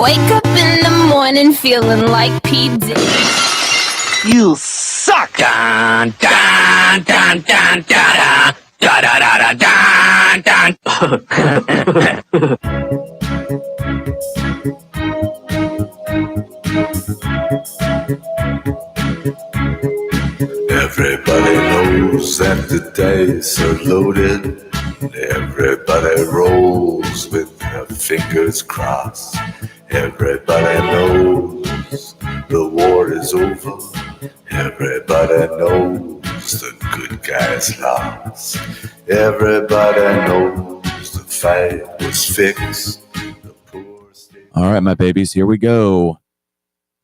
Wake up in the morning feeling like P. Diddy. You suck! Dun, dun, dun, dun, dun, dun, dun, dun, dun, dun. Everybody knows that the dice are loaded. Everybody rolls with their fingers crossed. Everybody knows the war is over. Everybody knows the good guys lost. Everybody knows the fight was fixed. All right, my babies, here we go.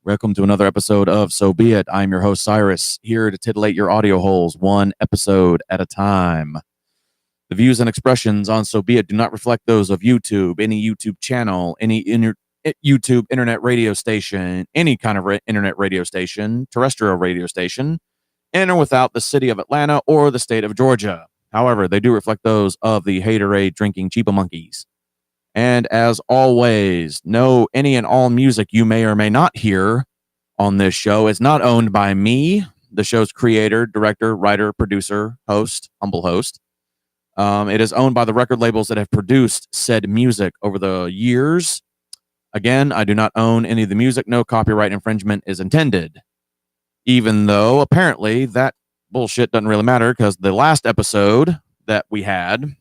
Welcome to another episode of So Be It. I'm your host, Cyrus, here to titillate your audio holes one episode at a time. The views and expressions on So Be It do not reflect those of YouTube, any YouTube channel, any YouTube internet radio station, any kind of internet radio station, terrestrial radio station, in or without the city of Atlanta or the state of Georgia. However, they do reflect those of the haterade drinking cheapo monkeys. And as always, know any and all music you may or may not hear on this show is not owned by me, the show's creator, director, writer, producer, host, humble host. It is owned by the record labels that have produced said music over the years. Again, I do not own any of the music. No copyright infringement is intended. Even though apparently that bullshit doesn't really matter because the last episode that we had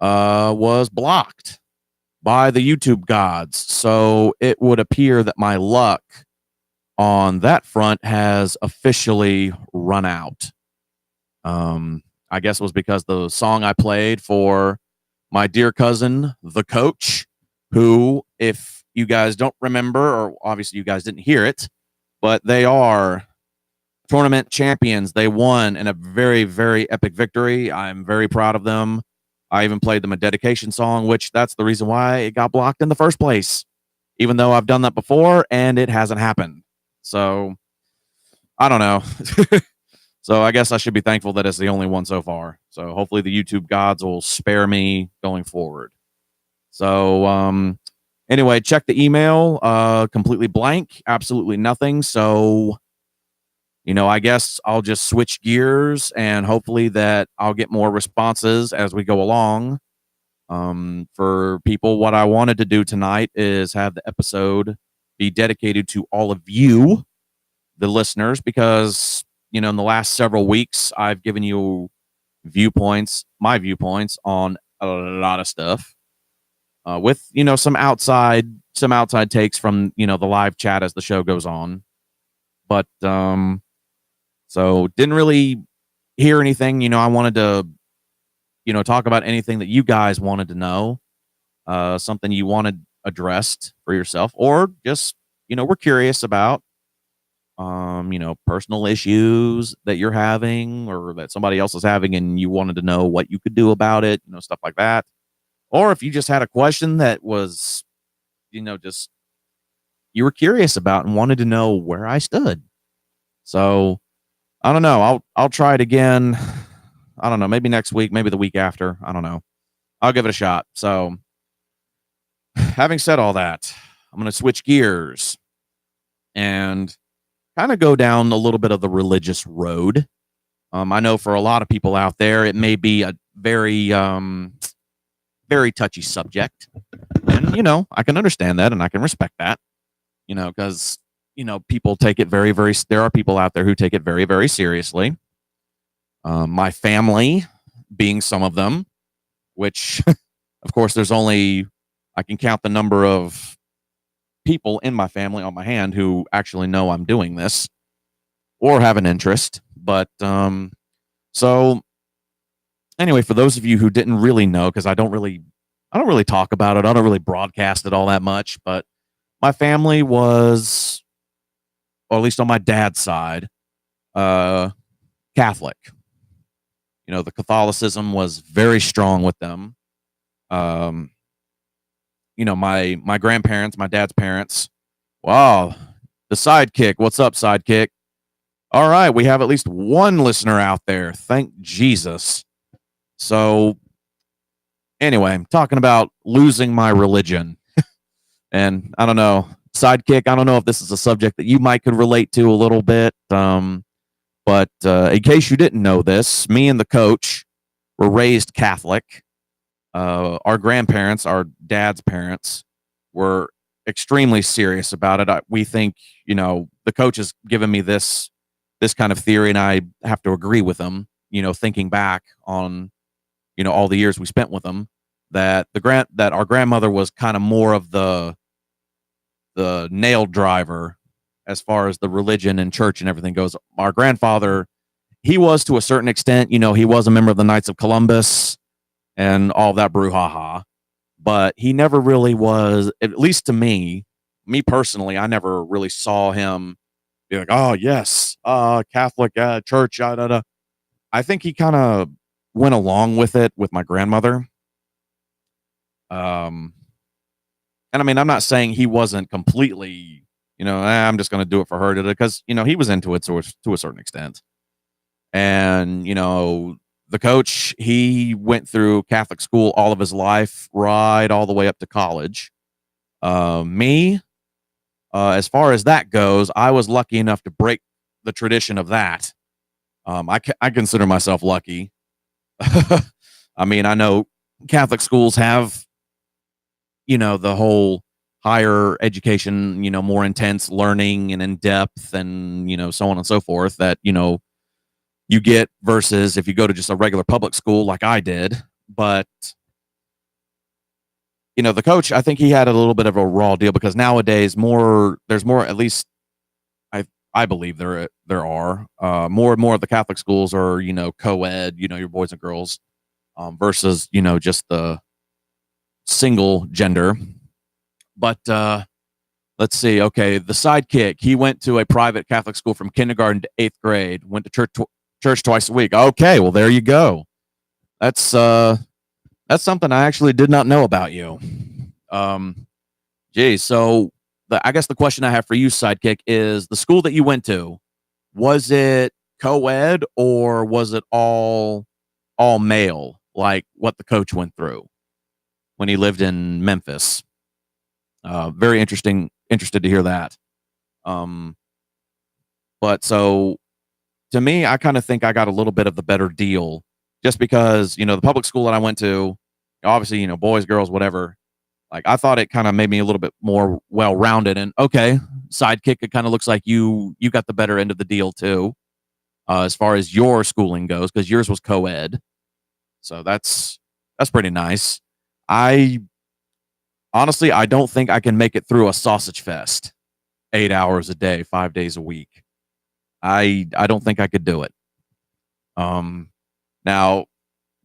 was blocked by the YouTube gods. So it would appear that my luck on that front has officially run out. I guess it was because the song I played for my dear cousin, the coach, who, if you guys don't remember, or obviously you guys didn't hear it, but they are tournament champions. They won in a very, very epic victory. I'm very proud of them. I even played them a dedication song, which that's the reason why it got blocked in the first place, even though I've done that before and it hasn't happened. So I don't know. So I guess I should be thankful that it's the only one so far. So hopefully the YouTube gods will spare me going forward. So anyway, check the email, completely blank, absolutely nothing. So, you know, I guess I'll just switch gears and hopefully that I'll get more responses as we go along. For people, what I wanted to do tonight is have the episode be dedicated to all of you, the listeners, because, you know, in the last several weeks, I've given you my viewpoints on a lot of stuff, with, you know, some outside takes from, you know, the live chat as the show goes on. But, so didn't really hear anything, you know, I wanted to, you know, talk about anything that you guys wanted to know, something you wanted addressed for yourself, or just, you know, we're curious about, you know, personal issues that you're having or that somebody else is having and you wanted to know what you could do about it, you know, stuff like that. Or if you just had a question that was, you know, just you were curious about and wanted to know where I stood. So I don't know. I'll try it again. I don't know. Maybe next week, maybe the week after. I don't know. I'll give it a shot. So having said all that, I'm going to switch gears and kind of go down a little bit of the religious road. I know for a lot of people out there, it may be a very, very touchy subject. And, you know, I can understand that and I can respect that, you know, because, you know, people take it very, very, there are people out there who take it very, very seriously. My family being some of them, which of course I can count the number of people in my family on my hand who actually know I'm doing this or have an interest. But, so anyway, for those of you who didn't really know, because I don't really talk about it. I don't really broadcast it all that much, but my family was, or at least on my dad's side, Catholic. You know, the Catholicism was very strong with them. You know, my grandparents, my dad's parents. Wow, the sidekick. What's up, sidekick? All right, we have at least one listener out there. Thank Jesus. So, anyway, I'm talking about losing my religion. And I don't know, sidekick. I don't know if this is a subject that you might could relate to a little bit. But in case you didn't know this, me and the coach were raised Catholic. Our grandparents, our dad's parents, were extremely serious about it. We think, the coach has given me this kind of theory, and I have to agree with him. Thinking back on, all the years we spent with them, that our grandmother was kind of more of the nail driver as far as the religion and church and everything goes. Our grandfather, he was to a certain extent, he was a member of the Knights of Columbus and all that brouhaha, but he never really was, at least to me personally, I never really saw him be like, oh yes, Catholic church. Da, da. I think he kind of went along with it with my grandmother. And I mean, I'm not saying he wasn't completely, I'm just going to do it for her, because, he was into it to a certain extent. And, the coach, he went through Catholic school all of his life, right all the way up to college. Me, as far as that goes, I was lucky enough to break the tradition of that. I consider myself lucky. I mean, I know Catholic schools have, the whole higher education, more intense learning and in depth and, so on and so forth that, you get versus if you go to just a regular public school like I did. But, the coach, I think he had a little bit of a raw deal, because nowadays there's more, at least I believe there are more and more of the Catholic schools are, co-ed, your boys and girls, versus, just the single gender. But let's see. Okay, the sidekick, he went to a private Catholic school from kindergarten to 8th grade, went to church twice a week. Okay, well, there you go. That's something I actually did not know about you. So I guess the question I have for you, sidekick, is the school that you went to, was it co-ed or was it all male, like what the coach went through when he lived in Memphis? Very interested to hear that. But so to me, I kind of think I got a little bit of the better deal, just because, the public school that I went to, obviously, boys, girls, whatever, like I thought it kind of made me a little bit more well-rounded. And okay, sidekick, it kind of looks like you got the better end of the deal too, as far as your schooling goes, because yours was co-ed. So that's pretty nice. Honestly, I don't think I can make it through a sausage fest 8 hours a day, 5 days a week. I don't think I could do it. Now,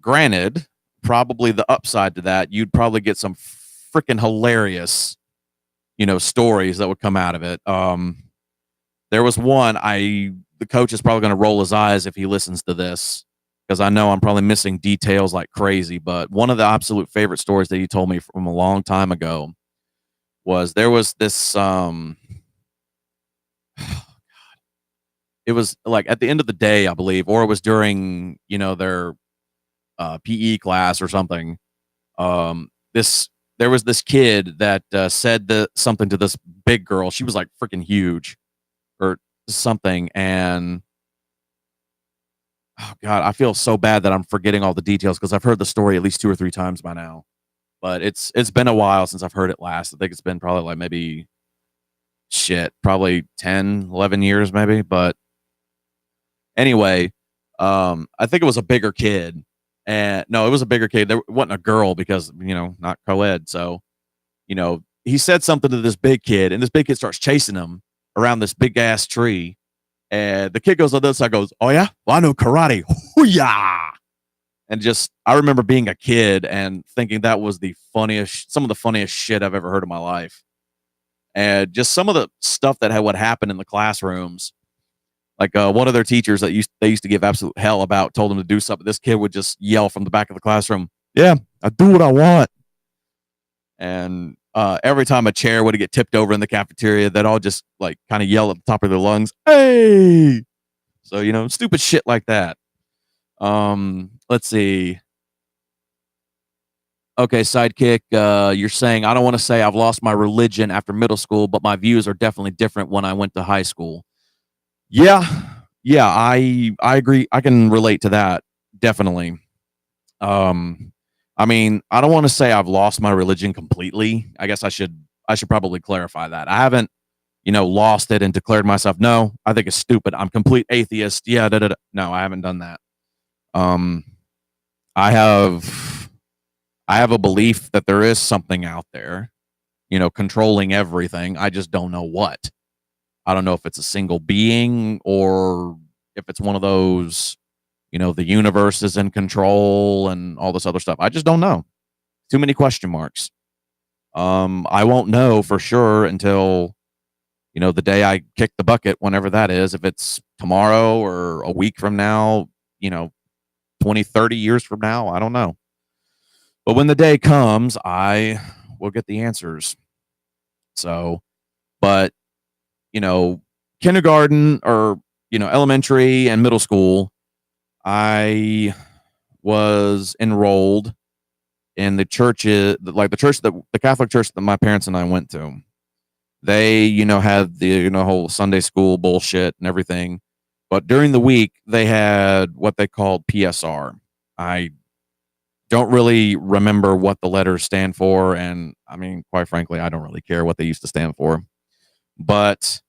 granted, probably the upside to that, you'd probably get some freaking hilarious, stories that would come out of it. There was one, the coach is probably going to roll his eyes if he listens to this, because I know I'm probably missing details like crazy, but one of the absolute favorite stories that he told me from a long time ago was there was this, it was like at the end of the day, I believe, or it was during, their PE class or something. There was this kid that said something to this big girl. She was like freaking huge or something. And oh God, I feel so bad that I'm forgetting all the details, because I've heard the story at least 2 or 3 times by now. But it's been a while since I've heard it last. I think it's been probably like maybe probably 10, 11 years maybe. But anyway, I think it was a bigger kid. And no, it was a bigger kid. There wasn't a girl because, not co-ed. So, he said something to this big kid, and this big kid starts chasing him around this big ass tree. And the kid goes on this side, goes, "Oh yeah, well, I know karate." Hoo-yah! And I remember being a kid and thinking that was some of the funniest shit I've ever heard in my life. And just some of the stuff that would happen in the classrooms. Like one of their teachers that they used to give absolute hell about told him to do something. This kid would just yell from the back of the classroom, "Yeah, I do what I want." And every time a chair would get tipped over in the cafeteria, they'd all just like kind of yell at the top of their lungs, "Hey!" So, stupid shit like that. Let's see. Okay, sidekick, you're saying I don't want to say I've lost my religion after middle school, but my views are definitely different when I went to high school. Yeah, yeah, I agree. I can relate to that definitely. Um, I mean, I don't want to say I've lost my religion completely. I guess I should probably clarify that. I haven't, lost it and declared myself. No, I think it's stupid. I'm complete atheist. Yeah, da, da, da. No, I haven't done that. Um, I have I have a belief that there is something out there, controlling everything. I just don't know what. I don't know if it's a single being or if it's one of those, the universe is in control and all this other stuff. I just don't know. Too many question marks. I won't know for sure until, the day I kick the bucket, whenever that is, if it's tomorrow or a week from now, 20, 30 years from now, I don't know. But when the day comes, I will get the answers. So, but, kindergarten or, elementary and middle school, I was enrolled in the churches, like the Catholic church that my parents and I went to. They, had the, whole Sunday school bullshit and everything. But during the week, they had what they called PSR. I don't really remember what the letters stand for. And I mean, quite frankly, I don't really care what they used to stand for. But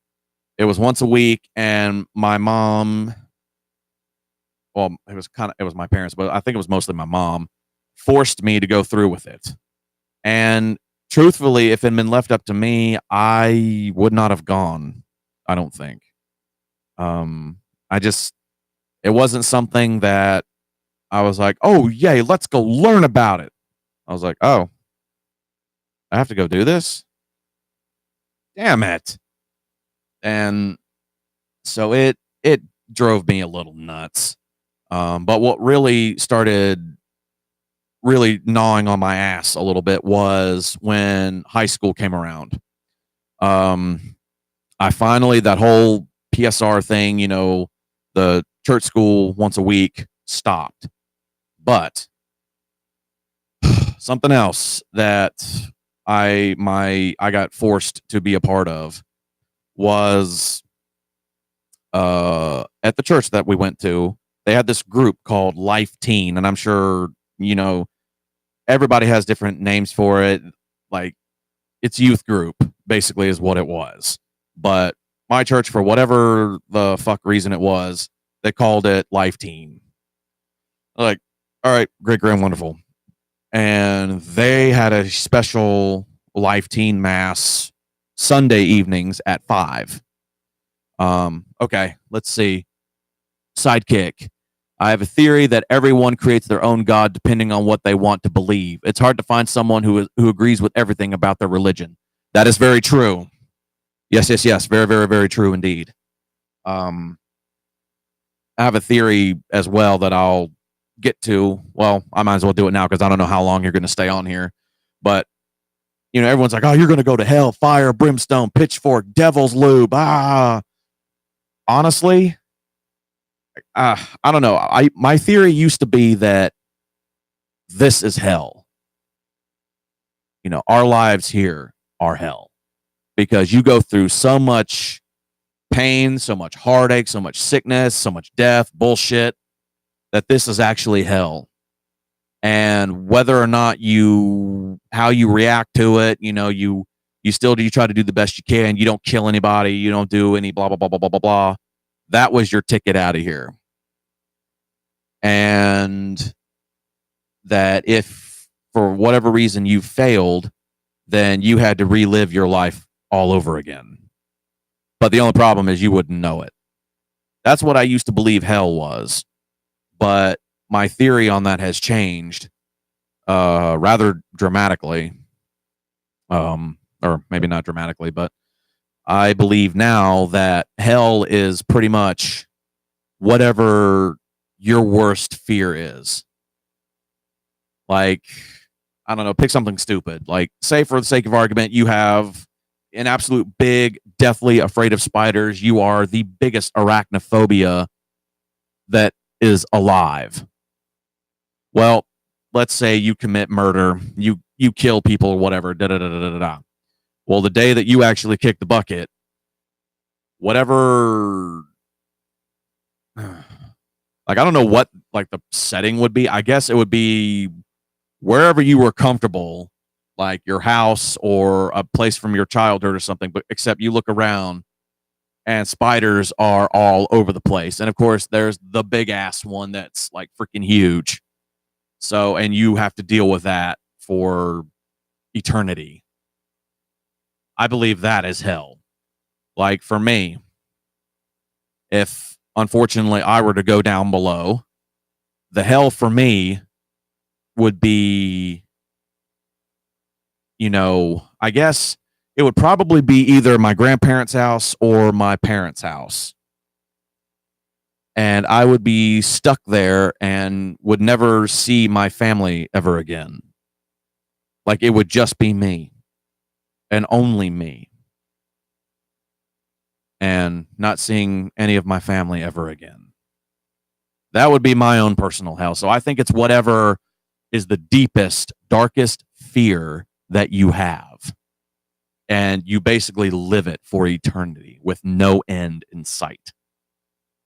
it was once a week, and my mom, well, it was my parents, but I think it was mostly my mom, forced me to go through with it. And truthfully, if it had been left up to me, I would not have gone. I don't think. It wasn't something that I was like, oh, yay, let's go learn about it. I was like, oh, I have to go do this? Damn it. And so it drove me a little nuts. But what really started really gnawing on my ass a little bit was when high school came around. I finally, that whole PSR thing, the church school once a week stopped. But something else that I got forced to be a part of was at the church that we went to. They had this group called Life Teen, and I'm sure everybody has different names for it. Like, it's youth group basically is what it was. But my church, for whatever the fuck reason it was, they called it Life Teen. Like, all right, great, grand, wonderful. And they had a special Life Teen mass Sunday evenings at 5. Okay, let's see. Sidekick. I have a theory that everyone creates their own God depending on what they want to believe. It's hard to find someone who agrees with everything about their religion. That is very true. Yes. Very, very, very true indeed. I have a theory as well that I'll get to. Well, I might as well do it now because I don't know how long you're going to stay on here. But, everyone's like, oh, you're going to go to hell, fire, brimstone, pitchfork, devil's lube. Honestly, I don't know. My theory used to be that this is hell. Our lives here are hell because you go through so much pain, so much heartache, so much sickness, so much death, bullshit, that this is actually hell. And whether or not how you react to it, you try to do the best you can. You don't kill anybody. You don't do any blah, blah, blah, blah, blah, blah, blah. That was your ticket out of here. And that if for whatever reason you failed, then you had to relive your life all over again. But the only problem is you wouldn't know it. That's what I used to believe hell was. But my theory on that has changed rather dramatically. Or maybe not dramatically, but I believe now that hell is pretty much whatever your worst fear is. Like, I don't know, pick something stupid. Like, say for the sake of argument, you have an absolute big, deathly afraid of spiders. You are the biggest arachnophobia that is alive. Well, let's say you commit murder, you kill people or whatever, da da da da da da. Well, the day that you actually kick the bucket, whatever, like I don't know what like the setting would be. I guess it would be wherever you were comfortable, like your house or a place from your childhood or something. But except you look around and spiders are all over the place, and of course there's the big ass one that's like freaking huge. So, and you have to deal with that for eternity. I believe that is hell. Like for me, if unfortunately I were to go down below, the hell for me would be, I guess it would probably be either my grandparents' house or my parents' house. And I would be stuck there and would never see my family ever again. Like it would just be me and only me. And not seeing any of my family ever again. That would be my own personal hell. So I think it's whatever is the deepest, darkest fear that you have. And you basically live it for eternity with no end in sight.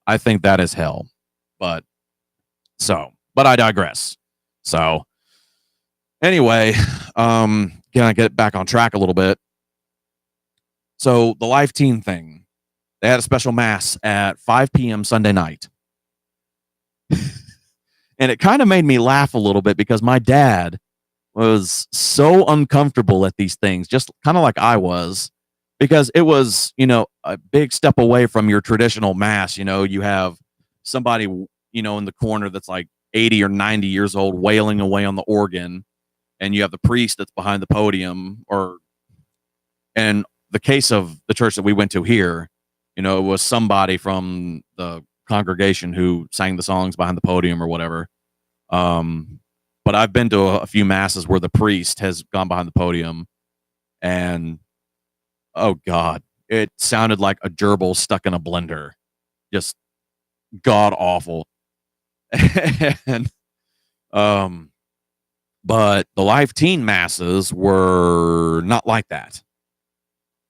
I think that is hell. But I digress. So anyway, can I get back on track a little bit? So the Life Teen thing, they had a special mass at 5 p.m. Sunday night. And it kind of made me laugh a little bit because my dad was so uncomfortable at these things, just kind of like I was, because it was, a big step away from your traditional mass. You have somebody, in the corner that's like 80 or 90 years old wailing away on the organ, and you have the priest that's behind the podium. And the case of the church that we went to here, it was somebody from the congregation who sang the songs behind the podium or whatever. But I've been to a few masses where the priest has gone behind the podium, and oh God, it sounded like a gerbil stuck in a blender. Just god awful. And but the Life Teen masses were not like that.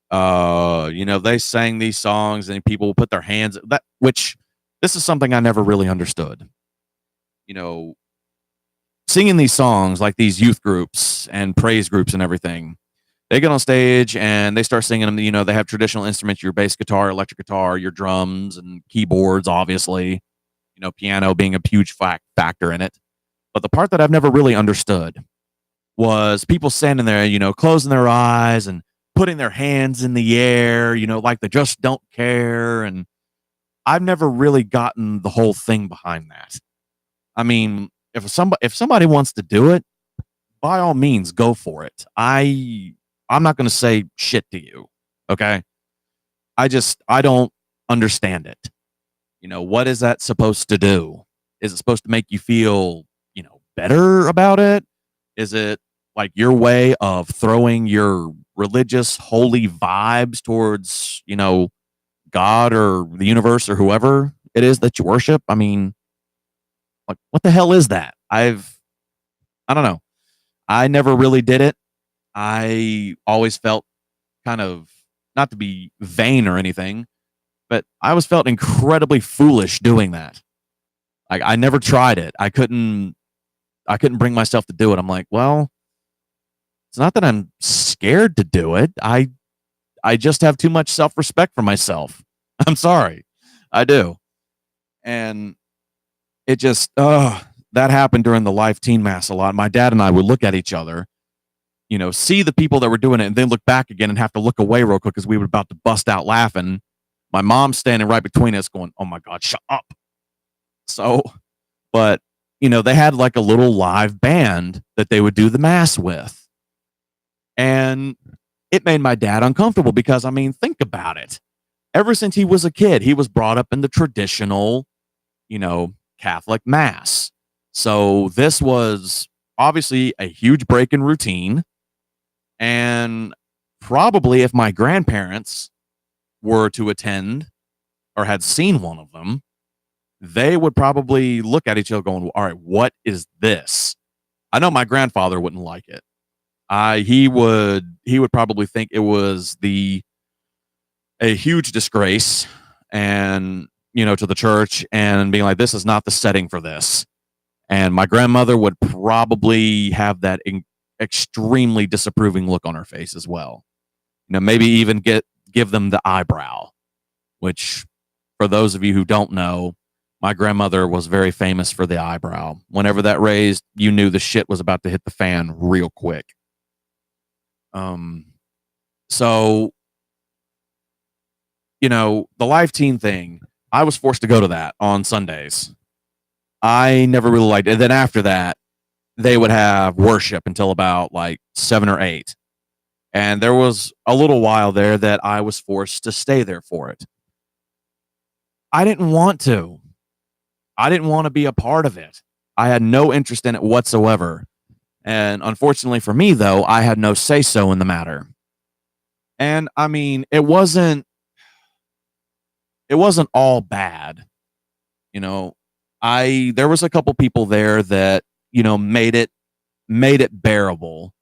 They sang these songs and people put their hands which this is something I never really understood. Singing these songs like these youth groups and praise groups and everything, they get on stage and they start singing them. They have traditional instruments, your bass guitar, electric guitar, your drums and keyboards, obviously, piano being a huge factor in it. But the part that I've never really understood was people standing there, closing their eyes and putting their hands in the air, like they just don't care. And I've never really gotten the whole thing behind that. I mean, if somebody wants to do it, by all means, go for it. I'm not going to say shit to you. Okay. I don't understand it. What is that supposed to do? Is it supposed to make you feel, better about it? Is it like your way of throwing your religious holy vibes towards, God or the universe or whoever it is that you worship? I mean, like, what the hell is that? I don't know. I never really did it. I always felt kind of, not to be vain or anything, but I always felt incredibly foolish doing that. Like I never tried it. I couldn't bring myself to do it. I'm like, well, it's not that I'm scared to do it. I just have too much self-respect for myself. I'm sorry. I do. And it just, that happened during the Life Teen Mass a lot. My dad and I would look at each other, see the people that were doing it and then look back again and have to look away real quick because we were about to bust out laughing. My mom's standing right between us going, oh my God, shut up. So, but, they had like a little live band that they would do the mass with. And it made my dad uncomfortable because, I mean, think about it. Ever since he was a kid, he was brought up in the traditional, Catholic mass. So this was obviously a huge break in routine. And probably if my grandparents were to attend or had seen one of them, they would probably look at each other going, all right, what is this? I know my grandfather wouldn't like it. He would probably think it was a huge disgrace, and to the church, and being like, this is not the setting for this. And my grandmother would probably have that extremely disapproving look on her face as well. Maybe even give them the eyebrow, which, for those of you who don't know, my grandmother was very famous for the eyebrow. Whenever that raised, you knew the shit was about to hit the fan real quick. So, the Live Teen thing, I was forced to go to that on Sundays. I never really liked it. And then after that, they would have worship until about like 7 or 8. And there was a little while there that I was forced to stay there for it. I didn't want to. I didn't want to be a part of it. I had no interest in it whatsoever. And unfortunately for me, though, I had no say-so in the matter. And I mean, it wasn't all bad. There was a couple people there that, made it bearable.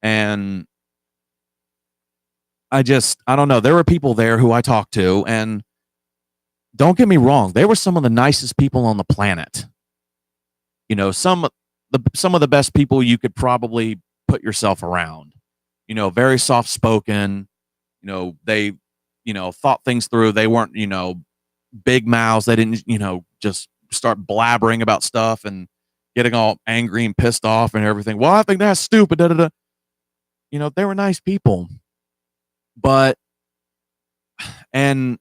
And I don't know. There were people there who I talked to, and don't get me wrong, they were some of the nicest people on the planet. Some of the best people you could probably put yourself around. Very soft spoken. They, thought things through. They weren't, big mouths. They didn't, just start blabbering about stuff and getting all angry and pissed off and everything. Well, I think that's stupid. Da, da, da. They were nice people. But, and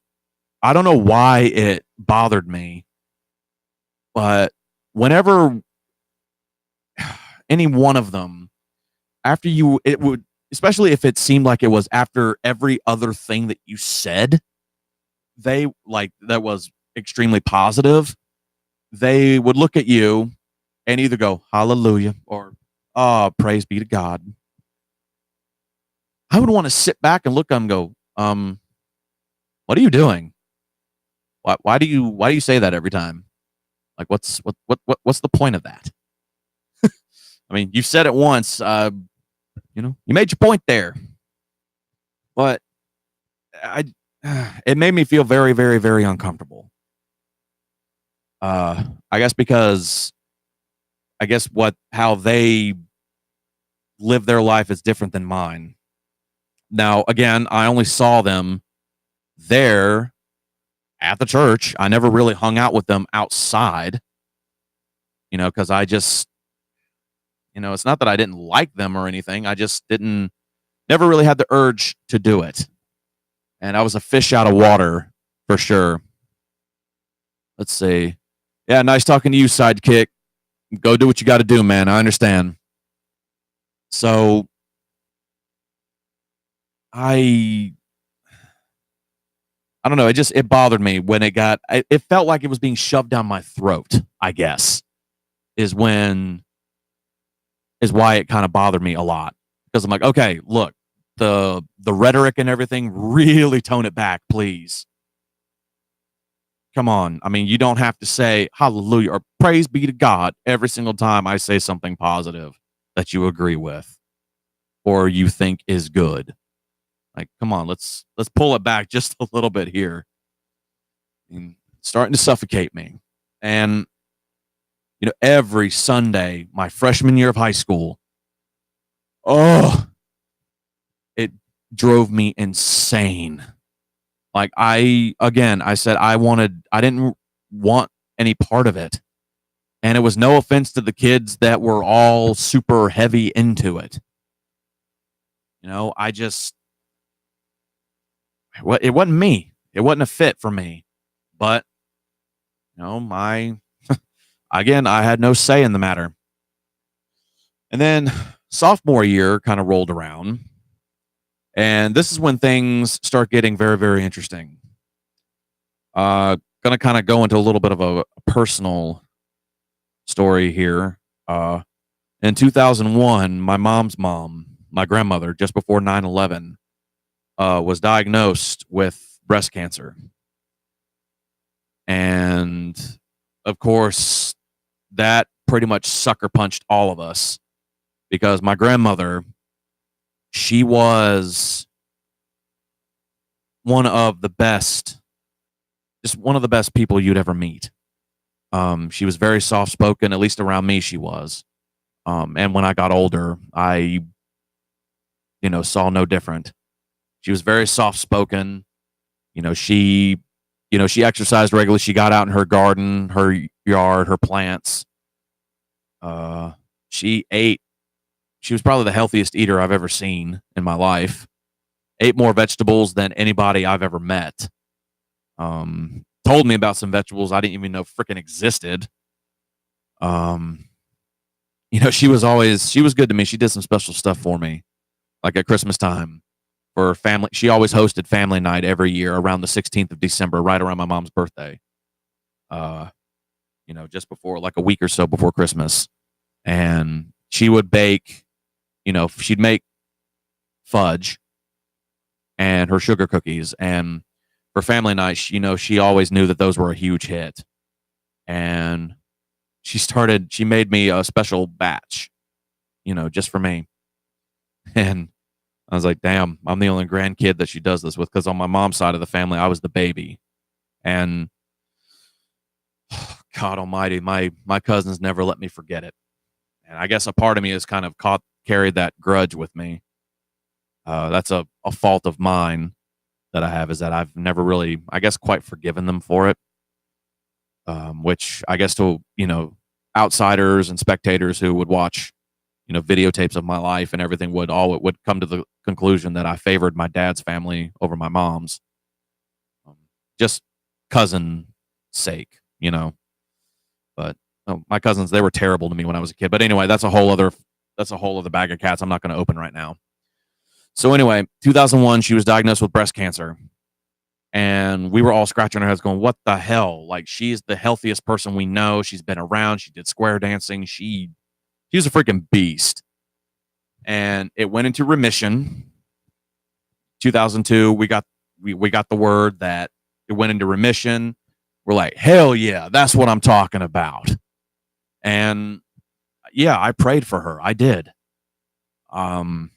I don't know why it bothered me, but whenever any one of them, it would, especially if it seemed like it was after every other thing that you said, that was extremely positive, they would look at you and either go, hallelujah, or, oh, praise be to God. I would want to sit back and look at them and go, what are you doing? Why do you say that every time? Like, what's the point of that? I mean, you said it once, you made your point there, but it made me feel very, very, very uncomfortable. I guess how they live their life is different than mine. Now, again, I only saw them there at the church. I never really hung out with them outside, because I just, it's not that I didn't like them or anything. I just never really had the urge to do it. And I was a fish out of water for sure. Let's see. Yeah, nice talking to you, sidekick. Go do what you got to do, man. I understand. So I don't know. It bothered me when it felt like it was being shoved down my throat, I guess, is why it kind of bothered me a lot. Because I'm like, okay, look, the rhetoric and everything, really tone it back, please. Come on. I mean, you don't have to say hallelujah or praise be to God every single time I say something positive that you agree with or you think is good. Like, come on, let's pull it back just a little bit here. I mean, it's starting to suffocate me. And, every Sunday, my freshman year of high school, it drove me insane. Like, I said I didn't want any part of it. And it was no offense to the kids that were all super heavy into it. It wasn't me. It wasn't a fit for me. But, again, I had no say in the matter. And then sophomore year kind of rolled around. And this is when things start getting very, very interesting. Gonna kind of go into a little bit of a personal story here. In 2001, my mom's mom, my grandmother, just before 9/11, was diagnosed with breast cancer. And of course, that pretty much sucker punched all of us because my grandmother, she was one of the best, just one of the best people you'd ever meet. She was very soft spoken, at least around me, she was. And when I got older, I, saw no different. She was very soft spoken. She exercised regularly. She got out in her garden, her yard, her plants. She ate. She was probably the healthiest eater I've ever seen in my life. Ate more vegetables than anybody I've ever met. Told me about some vegetables I didn't even know freaking existed. She was good to me. She did some special stuff for me, like at Christmas time for family. She always hosted family night every year around the 16th of December, right around my mom's birthday. Just before, like a week or so before Christmas. And she would bake, she'd make fudge and her sugar cookies. And for family night, she always knew that those were a huge hit. And she made me a special batch, just for me. And I was like, damn, I'm the only grandkid that she does this with, because on my mom's side of the family, I was the baby. And God almighty, my cousins never let me forget it. And I guess a part of me has kind of carried that grudge with me. That's a fault of mine that I have, is that I've never really, I guess, quite forgiven them for it. Which I guess to, outsiders and spectators who would watch, videotapes of my life and everything would come to the conclusion that I favored my dad's family over my mom's. Just cousin sake, But my cousins, they were terrible to me when I was a kid. But anyway, that's a whole other bag of cats I'm not going to open right now. So anyway, 2001, she was diagnosed with breast cancer. And we were all scratching our heads going, what the hell? Like, she's the healthiest person we know. She's been around. She did square dancing. She was a freaking beast. And it went into remission. 2002, we got the word that it went into remission. We're like, hell yeah, that's what I'm talking about. And yeah, I prayed for her. I did. And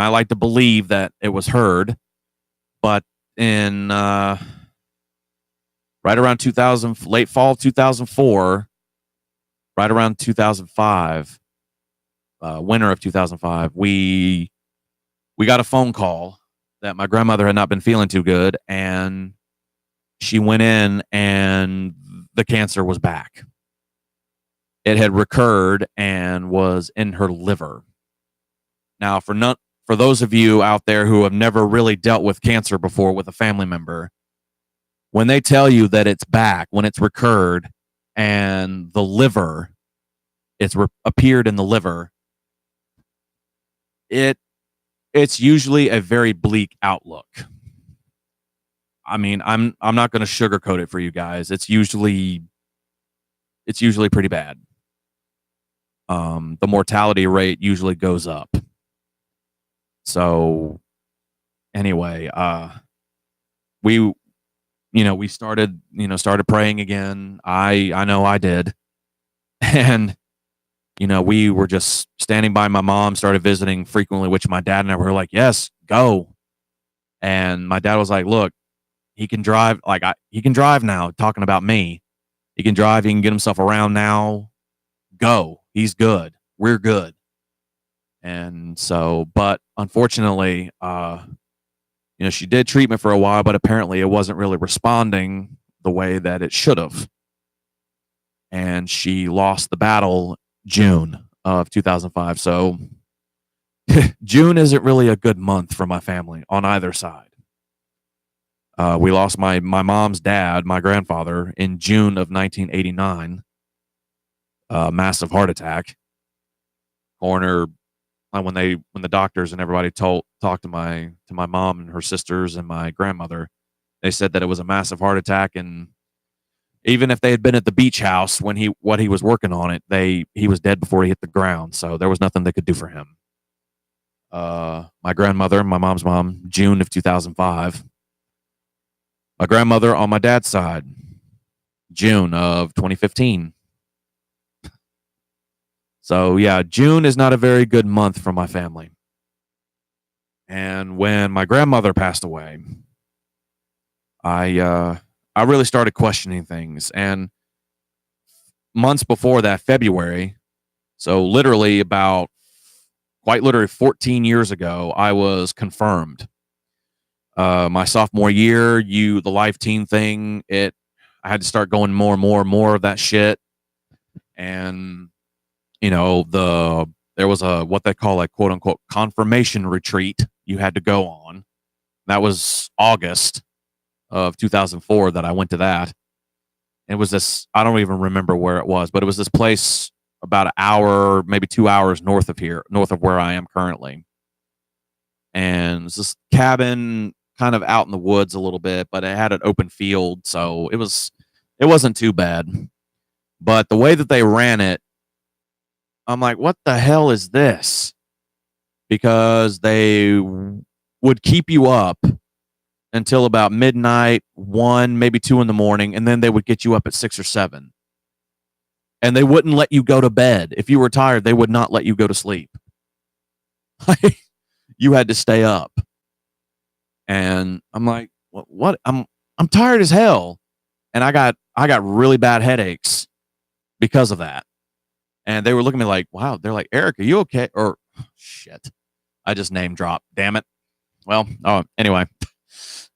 I like to believe that it was heard. But in right around 2000, late fall 2004, right around 2005, winter of 2005, we got a phone call that my grandmother had not been feeling too good, and she went in and the cancer was back. It had recurred and was in her liver. Now, for those of you out there who have never really dealt with cancer before with a family member, when they tell you that it's back, when it's recurred, and the liver, appeared in the liver, it's usually a very bleak outlook. I mean, I'm not going to sugarcoat it for you guys. It's usually pretty bad. The mortality rate usually goes up. So anyway, we started praying again. I know I did. And, we were just standing by my mom, started visiting frequently, which my dad and I were like, yes, go. And my dad was like, look, he can drive. He can drive now, talking about me. He can drive. He can get himself around now. Go. He's good. We're good. And so, but unfortunately, she did treatment for a while, but apparently it wasn't really responding the way that it should have. And she lost the battle June of 2005. So June isn't really a good month for my family on either side. We lost my mom's dad, my grandfather, in June of 1989. Massive heart attack. Coroner, when the doctors and everybody talked to my mom and her sisters and my grandmother, they said that it was a massive heart attack, and even if they had been at the beach house when he was working on it, he was dead before he hit the ground. So there was nothing they could do for him. My grandmother, my mom's mom, June of 2005. My grandmother on my dad's side, June of 2015. So yeah, June is not a very good month for my family. And when my grandmother passed away, I really started questioning things. And months before that, February, so literally about quite literally 14 years ago, I was confirmed. My sophomore year, the life team thing, I had to start going more of that shit. And there was a what they call a quote unquote confirmation retreat you had to go on. That was August of 2004 that I went to that. It was this, I don't even remember where it was, but it was this place about an hour, maybe 2 hours north of where I am currently. And it was this cabin kind of out in the woods a little bit, but it had an open field. So it wasn't too bad. But the way that they ran it, I'm like, what the hell is this? Because they would keep you up until about midnight, 1, maybe 2 in the morning, and then they would get you up at 6 or 7. And they wouldn't let you go to bed. If you were tired, they would not let you go to sleep. You had to stay up. And I'm like, what? I'm tired as hell. And I got really bad headaches because of that. And they were looking at me like, wow, they're like, Eric, are you okay? Or shit. I just name dropped. Damn it. Well, anyway.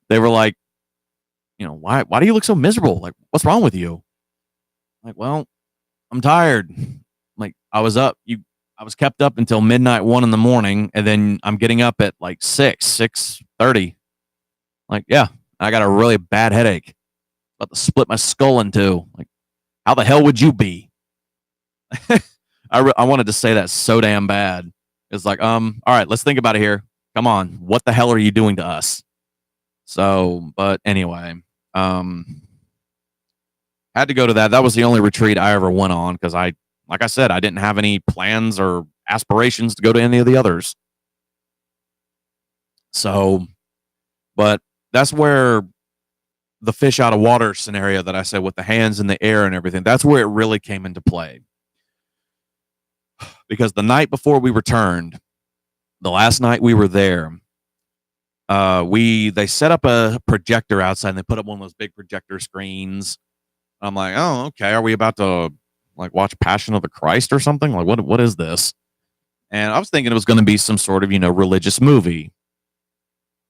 They were like, why do you look so miserable? Like, what's wrong with you? I'm like, well, I'm tired. Like, I was kept up until midnight, 1 in the morning, and then I'm getting up at like 6:30. Like, yeah, I got a really bad headache. About to split my skull in two. Like, how the hell would you be? I wanted to say that so damn bad. It's like, all right, let's think about it here. Come on, what the hell are you doing to us? So, but anyway, had to go to that. That was the only retreat I ever went on because like I said, I didn't have any plans or aspirations to go to any of the others. So, but that's where the fish out of water scenario that I said with the hands in the air and everything, that's where it really came into play. Because the night before we returned, the last night we were there, they set up a projector outside and they put up one of those big projector screens. I'm like, oh, okay. Are we about to like watch Passion of the Christ or something? Like, what is this? And I was thinking it was going to be some sort of, religious movie.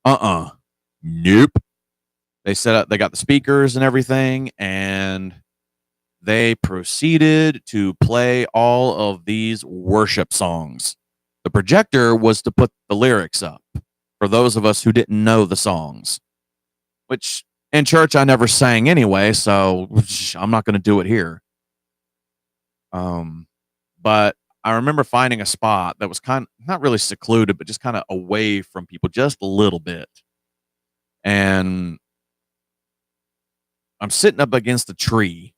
Nope. They got the speakers and everything, and they proceeded to play all of these worship songs. The projector was to put the lyrics up for those of us who didn't know the songs, which in church I never sang anyway, so I'm not going to do it here. But I remember finding a spot that was kind of not really secluded, but just kind of away from people just a little bit. And I'm sitting up against a tree,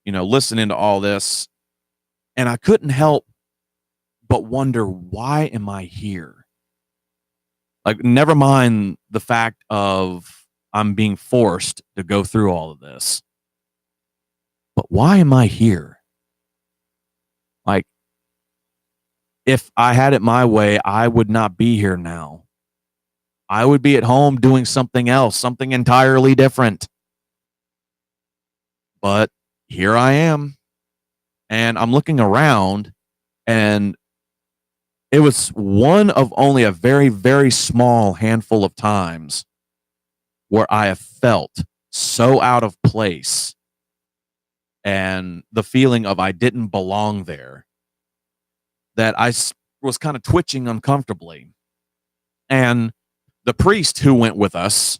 listening to all this, and I couldn't help but wonder, why am I here? Like, never mind the fact of I'm being forced to go through all of this, but why am I here? Like, if I had it my way, I would not be here now. I would be at home doing something else, something entirely different. But here I am, and I'm looking around, and it was one of only a very, very small handful of times where I have felt so out of place and the feeling of I didn't belong there that I was kind of twitching uncomfortably. And the priest who went with us,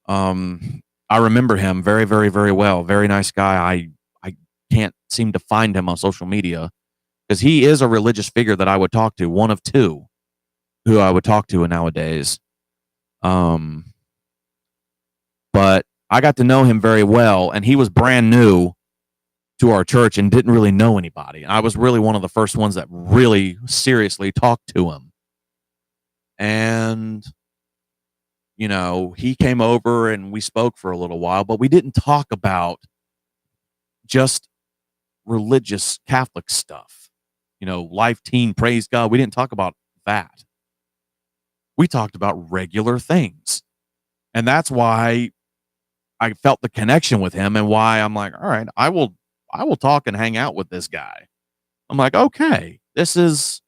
I remember him very, very, very well. Very nice guy. I can't seem to find him on social media because he is a religious figure that I would talk to, one of two who I would talk to nowadays. But I got to know him very well, and he was brand new to our church and didn't really know anybody. I was really one of the first ones that really seriously talked to him. And he came over and we spoke for a little while, but we didn't talk about just religious Catholic stuff. Life Teen Praise God. We didn't talk about that. We talked about regular things. And that's why I felt the connection with him and why I'm like, all right, I will talk and hang out with this guy. I'm like, okay, this is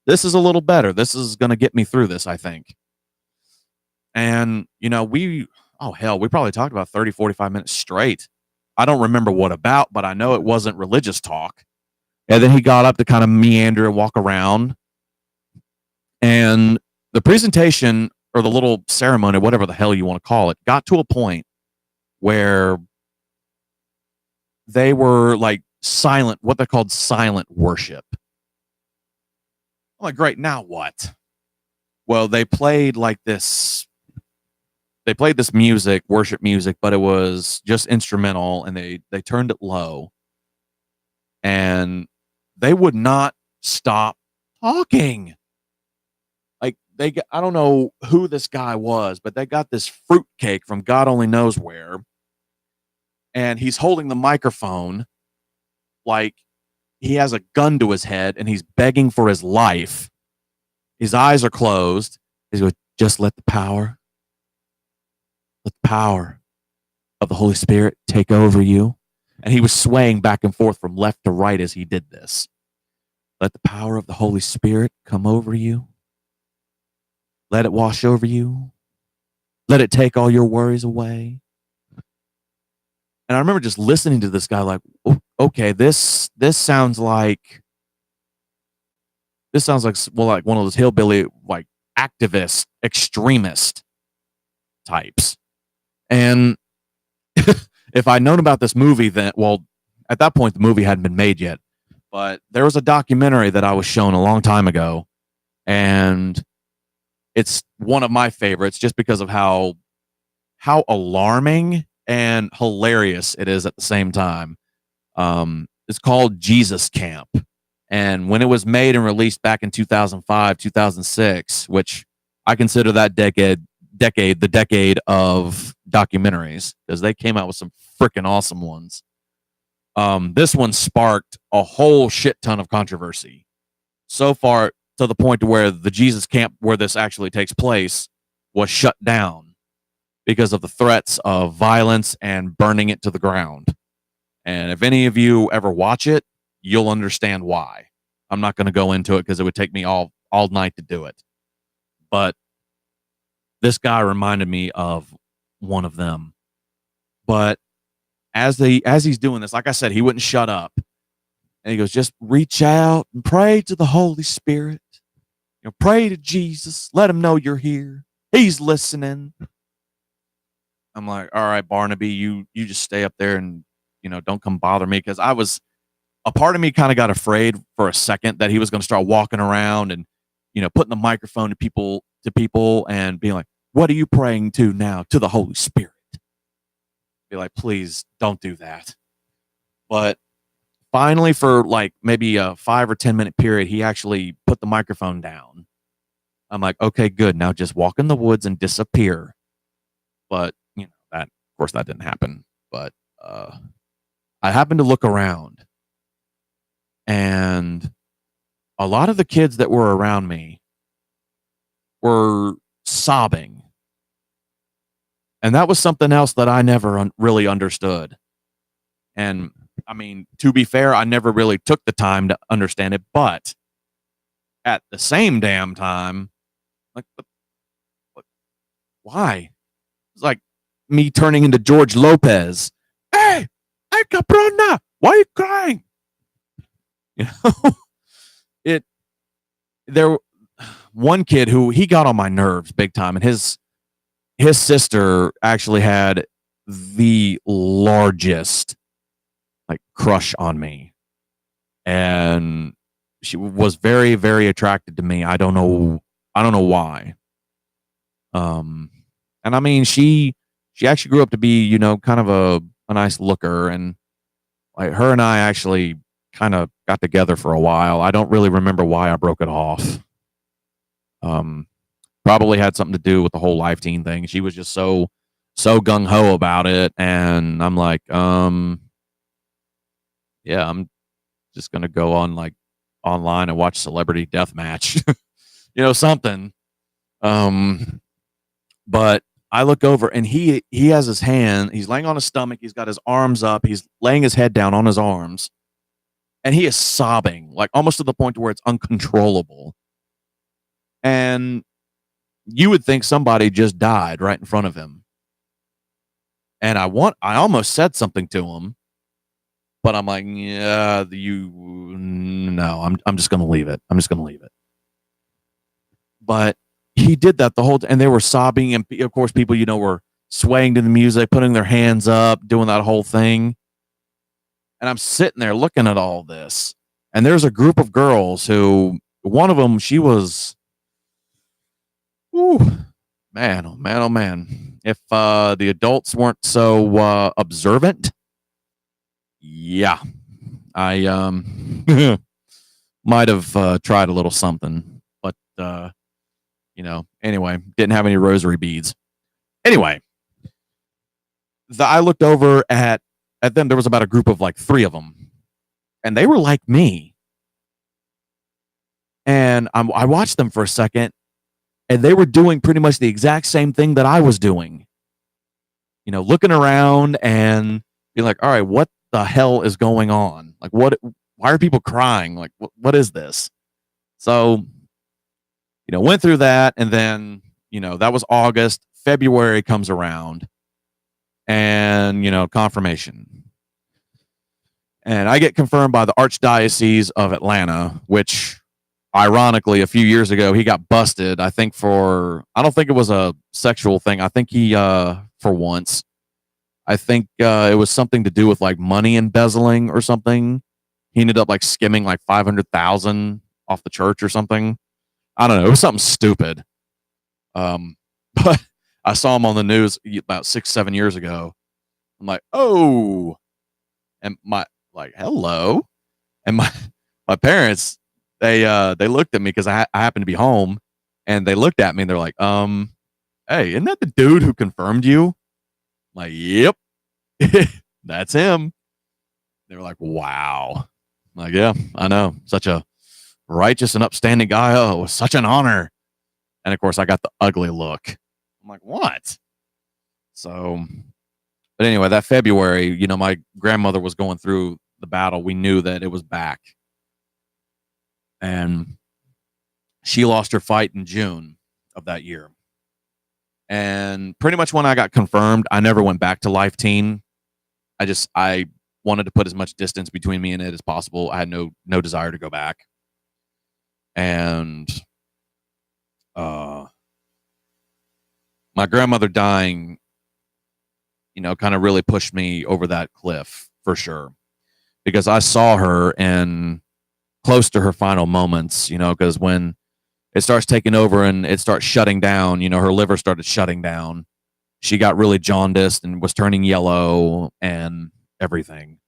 a little better. This is going to get me through this, I think. And, we probably talked about 30, 45 minutes straight. I don't remember what about, but I know it wasn't religious talk. And then he got up to kind of meander and walk around. And the presentation or the little ceremony, whatever the hell you want to call it, got to a point where they were like silent, what they called silent worship. I'm like, great, now what? Well, they played this music, worship music, but it was just instrumental, and they turned it low. And they would not stop talking. Like I don't know who this guy was, but they got this fruitcake from God only knows where. And he's holding the microphone like he has a gun to his head and he's begging for his life. His eyes are closed. He's going, just let the power of the Holy Spirit take over you. And he was swaying back and forth from left to right as he did this. Let the power of the Holy Spirit come over you. Let it wash over you. Let it take all your worries away. And I remember just listening to this guy like, okay, this sounds like like one of those hillbilly like activist extremist types. And if I'd known about this movie, then, well, at that point the movie hadn't been made yet, but there was a documentary that I was shown a long time ago, and it's one of my favorites just because of how alarming and hilarious it is at the same time. It's called Jesus Camp. And when it was made and released back in 2005, 2006, which I consider that decade the decade of documentaries, because they came out with some freaking awesome ones. This one sparked a whole shit ton of controversy. So far to the point to where the Jesus Camp where this actually takes place was shut down because of the threats of violence and burning it to the ground. And if any of you ever watch it, you'll understand why. I'm not going to go into it because it would take me all night to do it. But this guy reminded me of one of them. But as he's doing this, like I said, he wouldn't shut up. And he goes, just reach out and pray to the Holy Spirit. Pray to Jesus. Let him know you're here. He's listening. I'm like, all right, Barnaby, you just stay up there and, don't come bother me. Because a part of me kind of got afraid for a second that he was going to start walking around and, putting the microphone to people and being like, what are you praying to now? To the Holy Spirit. Be like, please don't do that. But finally, for like maybe a 5 or 10 minute period, he actually put the microphone down. I'm like, okay, good. Now just walk in the woods and disappear. But, of course that didn't happen. But I happened to look around, and a lot of the kids that were around me were sobbing. And that was something else that I never really understood. And I mean, to be fair, I never really took the time to understand it. But at the same damn time, like, why? It's like me turning into George Lopez. Hey, Caprona, why are you crying? There one kid who he got on my nerves big time, and his sister actually had the largest like crush on me, and she was very, very attracted to me. I don't know why. And I mean, she actually grew up to be, kind of a nice looker, and like her and I actually kind of got together for a while. I don't really remember why I broke it off. Probably had something to do with the whole Life Teen thing. She was just so gung ho about it, and I'm like, yeah, I'm just gonna go on like online and watch Celebrity Deathmatch, something. But I look over and he has his hand. He's laying on his stomach. He's got his arms up. He's laying his head down on his arms, and he is sobbing, like almost to the point where it's uncontrollable. And you would think somebody just died right in front of him. And I almost said something to him, but I'm like, yeah, I'm just going to leave it. But he did that the whole time, and they were sobbing. And of course, people, were swaying to the music, putting their hands up, doing that whole thing. And I'm sitting there looking at all this. And there's a group of girls who, one of them, she was, man, oh man, oh man. If the adults weren't so observant, yeah, I might have tried a little something, but anyway, didn't have any rosary beads. Anyway, I looked over at them. There was about a group of like 3 of them, and they were like me. And I watched them for a second, and they were doing pretty much the exact same thing that I was doing. Looking around and being like, all right, what the hell is going on? Like, why are people crying? Like, what is this? So, went through that. And then, that was August. February comes around and, confirmation. And I get confirmed by the Archdiocese of Atlanta, which ironically, a few years ago, he got busted. I think I don't think it was a sexual thing. I think he, for once, I think it was something to do with like money embezzling or something. He ended up like skimming like 500,000 off the church or something. I don't know. It was something stupid. But I saw him on the news about 6-7 years ago. I'm like, oh, and hello. And my parents, they looked at me because I happened to be home, and they looked at me and they're like, hey, isn't that the dude who confirmed you? I'm like, yep, that's him. They were like, wow. I'm like, yeah, I know. Such a righteous and upstanding guy. Oh, it was such an honor. And of course, I got the ugly look. I'm like, what? So, but anyway, that February, my grandmother was going through the battle. We knew that it was back. And she lost her fight in June of that year. And pretty much when I got confirmed, I never went back to Life Teen. I wanted to put as much distance between me and it as possible. I had no desire to go back. And my grandmother dying, kind of really pushed me over that cliff for sure. Because I saw her in close to her final moments, because when it starts taking over and it starts shutting down, her liver started shutting down. She got really jaundiced and was turning yellow and everything.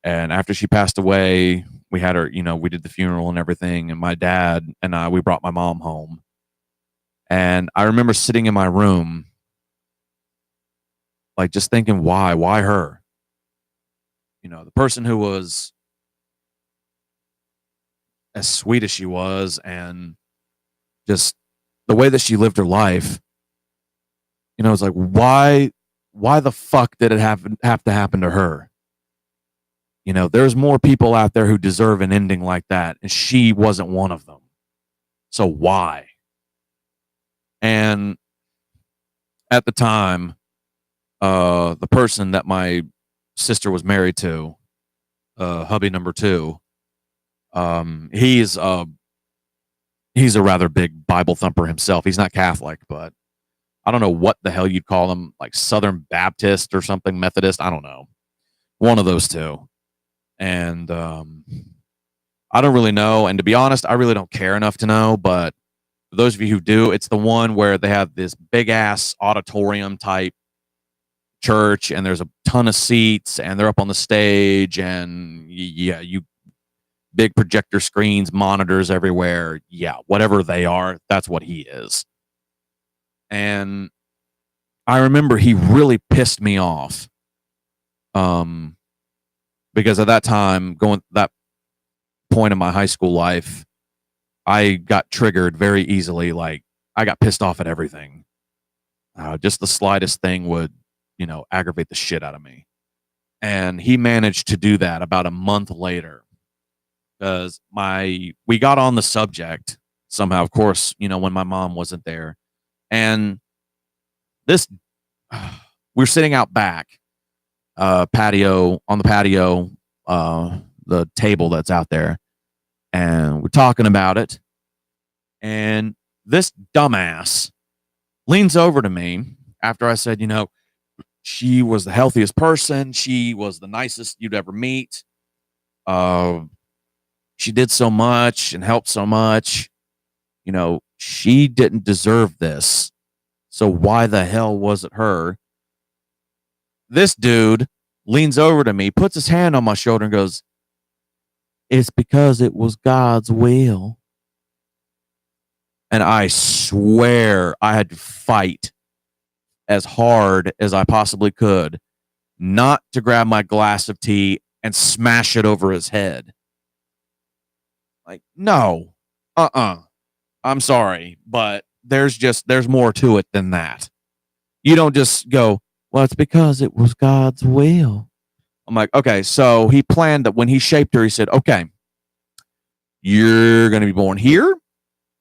And after she passed away, we had her, we did the funeral and everything. And my dad and we brought my mom home. And I remember sitting in my room, like just thinking, why her? The person who was as sweet as she was and just the way that she lived her life, it's like, why the fuck did it have to happen to her? There's more people out there who deserve an ending like that, and she wasn't one of them. So why? And at the time, the person that my sister was married to, hubby number 2, he's a rather big Bible thumper himself. He's not Catholic, but I don't know what the hell you'd call him, like Southern Baptist or something, Methodist. I don't know. One of those two. And I don't really know. And to be honest, I really don't care enough to know. But for those of you who do, it's the one where they have this big ass auditorium type church, and there's a ton of seats, and they're up on the stage, and yeah, you big projector screens, monitors everywhere. Yeah, whatever they are, that's what he is. And I remember he really pissed me off. Because at that time, point in my high school life, I got triggered very easily. Like, I got pissed off at everything. Just the slightest thing would, aggravate the shit out of me. And he managed to do that about a month later, because we got on the subject somehow, of course, when my mom wasn't there. And this, we're sitting out back, on the patio, the table that's out there, and we're talking about it. And this dumbass leans over to me after I said, she was the healthiest person. She was the nicest you'd ever meet. She did so much and helped so much. She didn't deserve this. So why the hell was it her? This dude leans over to me, puts his hand on my shoulder and goes, "It's because it was God's will." And I swear I had to fight as hard as I possibly could not to grab my glass of tea and smash it over his head. Like, no, I'm sorry, but there's more to it than that. You don't just go, "Well, it's because it was God's will." I'm like, okay, so he planned that when he shaped her, he said, "Okay, you're going to be born here.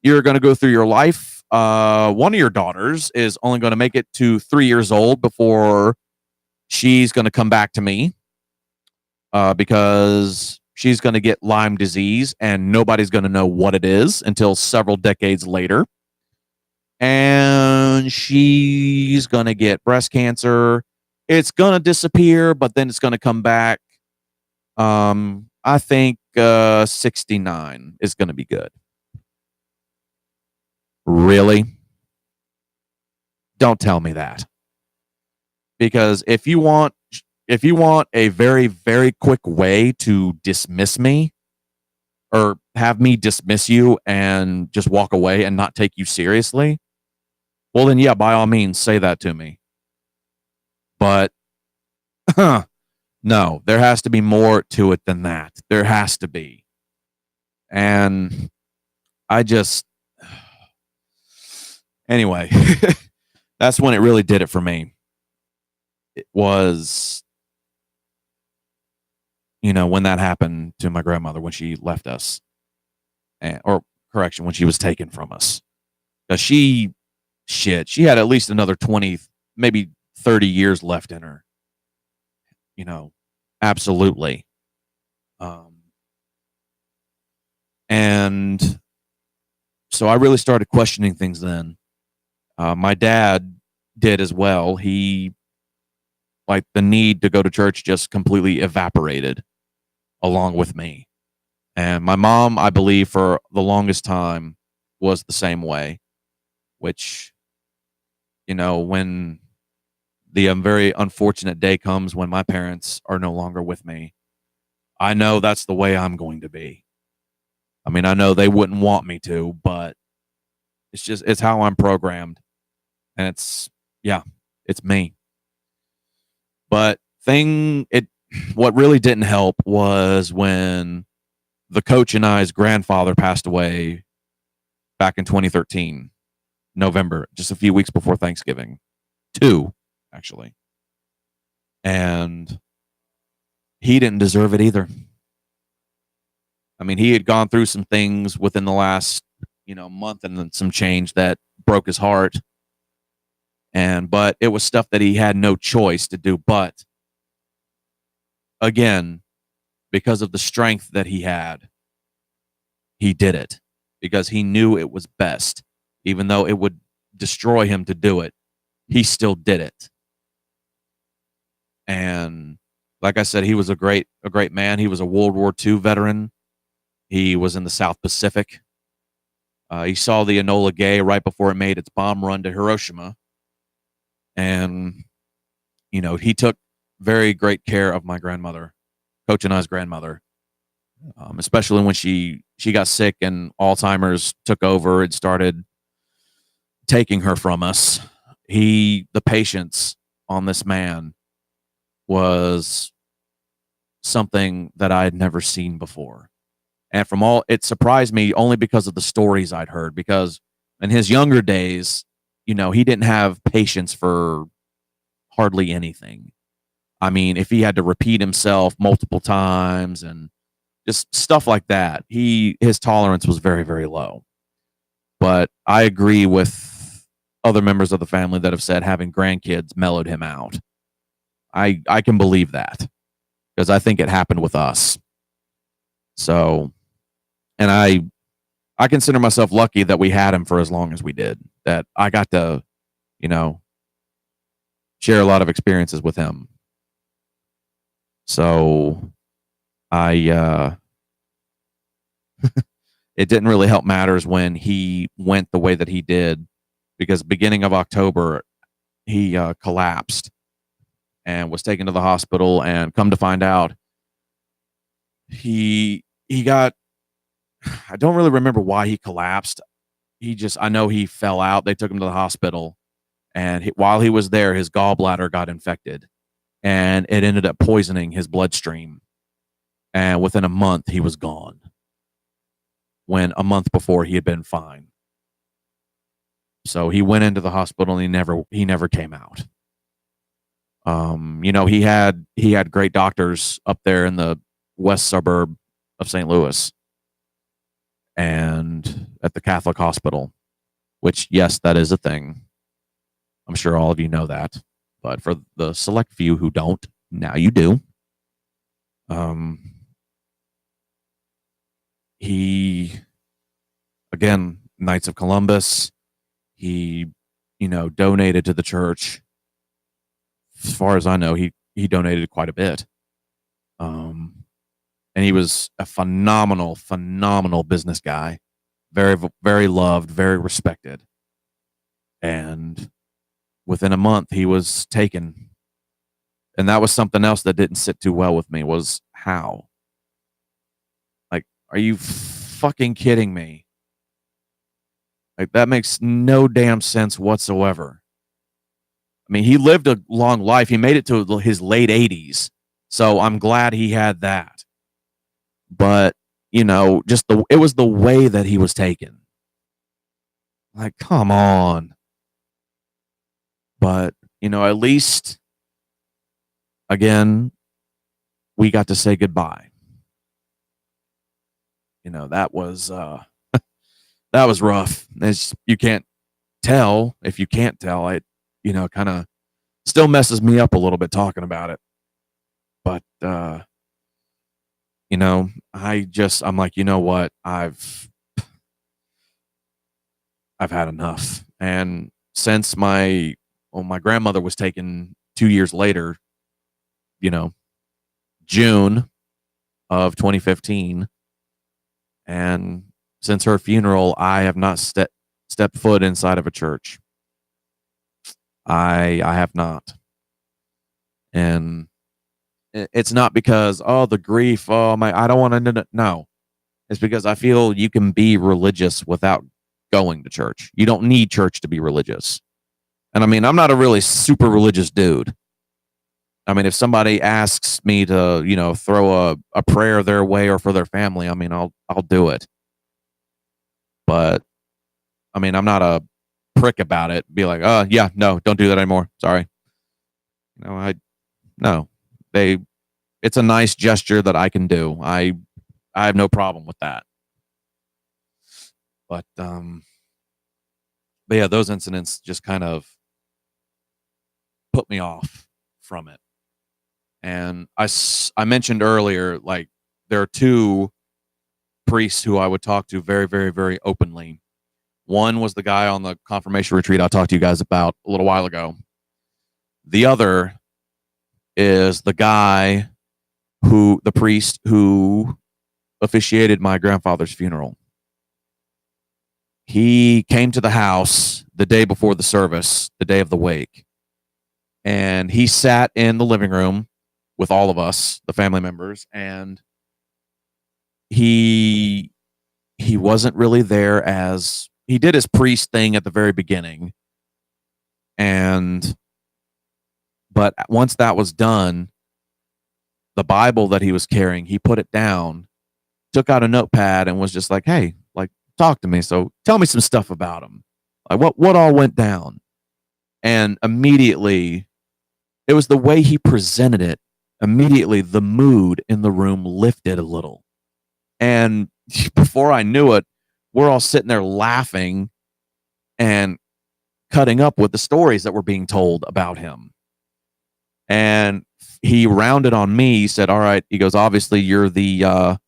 You're going to go through your life. One of your daughters is only going to make it to 3 years old before she's going to come back to me, because she's going to get Lyme disease and nobody's going to know what it is until several decades later. And she's going to get breast cancer. It's going to disappear, but then it's going to come back. I think 69 is going to be good." Really? Don't tell me that. Because if you want a very, very quick way to dismiss me, or have me dismiss you and just walk away and not take you seriously, well then, yeah, by all means, say that to me. But no, there has to be more to it than that. There has to be. And I just, anyway, that's when it really did it for me. It was, when that happened to my grandmother, when she left us, when she was taken from us. Because she had at least another 20, maybe 30 years left in her. Absolutely. And so I really started questioning things then. My dad did as well. He, like, the need to go to church just completely evaporated along with me. And my mom, I believe, for the longest time was the same way, which, when the very unfortunate day comes when my parents are no longer with me, I know that's the way I'm going to be. I mean, I know they wouldn't want me to, but it's how I'm programmed. And it's me. But what really didn't help was when the coach and I's grandfather passed away back in 2013, November, just a few weeks before Thanksgiving. 2, actually. And he didn't deserve it either. I mean, he had gone through some things within the last, month and then some change that broke his heart. But it was stuff that he had no choice to do. But again, because of the strength that he had, he did it because he knew it was best. Even though it would destroy him to do it, he still did it. And like I said, he was a great man. He was a World War II veteran. He was in the South Pacific. He saw the Enola Gay right before it made its bomb run to Hiroshima. And, he took very great care of my grandmother, Coach and I's grandmother, especially when she got sick and Alzheimer's took over and started taking her from us. The patience on this man was something that I had never seen before. And it surprised me only because of the stories I'd heard, because in his younger days, he didn't have patience for hardly anything. I mean, if he had to repeat himself multiple times and just stuff like that, his tolerance was very, very low. But I agree with other members of the family that have said having grandkids mellowed him out. I can believe that, because I think it happened with us. So, and I consider myself lucky that we had him for as long as we did, that I got to, share a lot of experiences with him. So it didn't really help matters when he went the way that he did, because beginning of October, he collapsed and was taken to the hospital, and come to find out, he got, I don't really remember why he collapsed. I know he fell out. They took him to the hospital, and while he was there, his gallbladder got infected, and it ended up poisoning his bloodstream. And within a month, he was gone, when a month before he had been fine. So he went into the hospital, and he never came out. He had great doctors up there in the west suburb of St. Louis, and at the Catholic hospital, which, yes, that is a thing. I'm sure all of you know that, but for the select few who don't, now you do. He, again, Knights of Columbus, he, donated to the church. As far as I know, he donated quite a bit. And he was a phenomenal business guy. Very, very loved, very respected. And within a month, he was taken. And that was something else that didn't sit too well with me, was how? Like, are you fucking kidding me? Like, that makes no damn sense whatsoever. I mean, he lived a long life. He made it to his late 80s. So I'm glad he had that. But, it was the way that he was taken. Like, come on. But, at least, again, we got to say goodbye. That was that was rough. As you can't tell, if you can't tell, it, kind of still messes me up a little bit talking about it. But I'm like, you know what? I've had enough. And since my grandmother was taken 2 years later, June of 2015, and since her funeral, I have not stepped foot inside of a church. I have not. And it's not because, the grief, I don't want to, no. It's because I feel you can be religious without going to church. You don't need church to be religious. And I mean, I'm not a really super religious dude. I mean, if somebody asks me to, throw a prayer their way or for their family, I mean, I'll do it. But I mean, I'm not a prick about it. Be like, yeah, no, don't do that anymore. Sorry. It's a nice gesture that I can do. I have no problem with that. But yeah, those incidents just kind of put me off from it. And I mentioned earlier, like, there are two priests who I would talk to very, very, very openly. One was the guy on the confirmation retreat I talked to you guys about a little while ago. The other is the priest who officiated my grandfather's funeral. He came to the house the day before the service, the day of the wake, and he sat in the living room with all of us, the family members, and he wasn't really there. As he did his priest thing at the very beginning, but once that was done, the Bible that he was carrying, he put it down took out a notepad and was just like, hey, like, talk to me. So tell me some stuff about him. Like, what all went down? And immediately, it was the way he presented it. Immediately, the mood in the room lifted a little. And before I knew it, we're all sitting there laughing and cutting up with the stories that were being told about him. And he rounded on me. He said, all right. He goes, obviously, you're the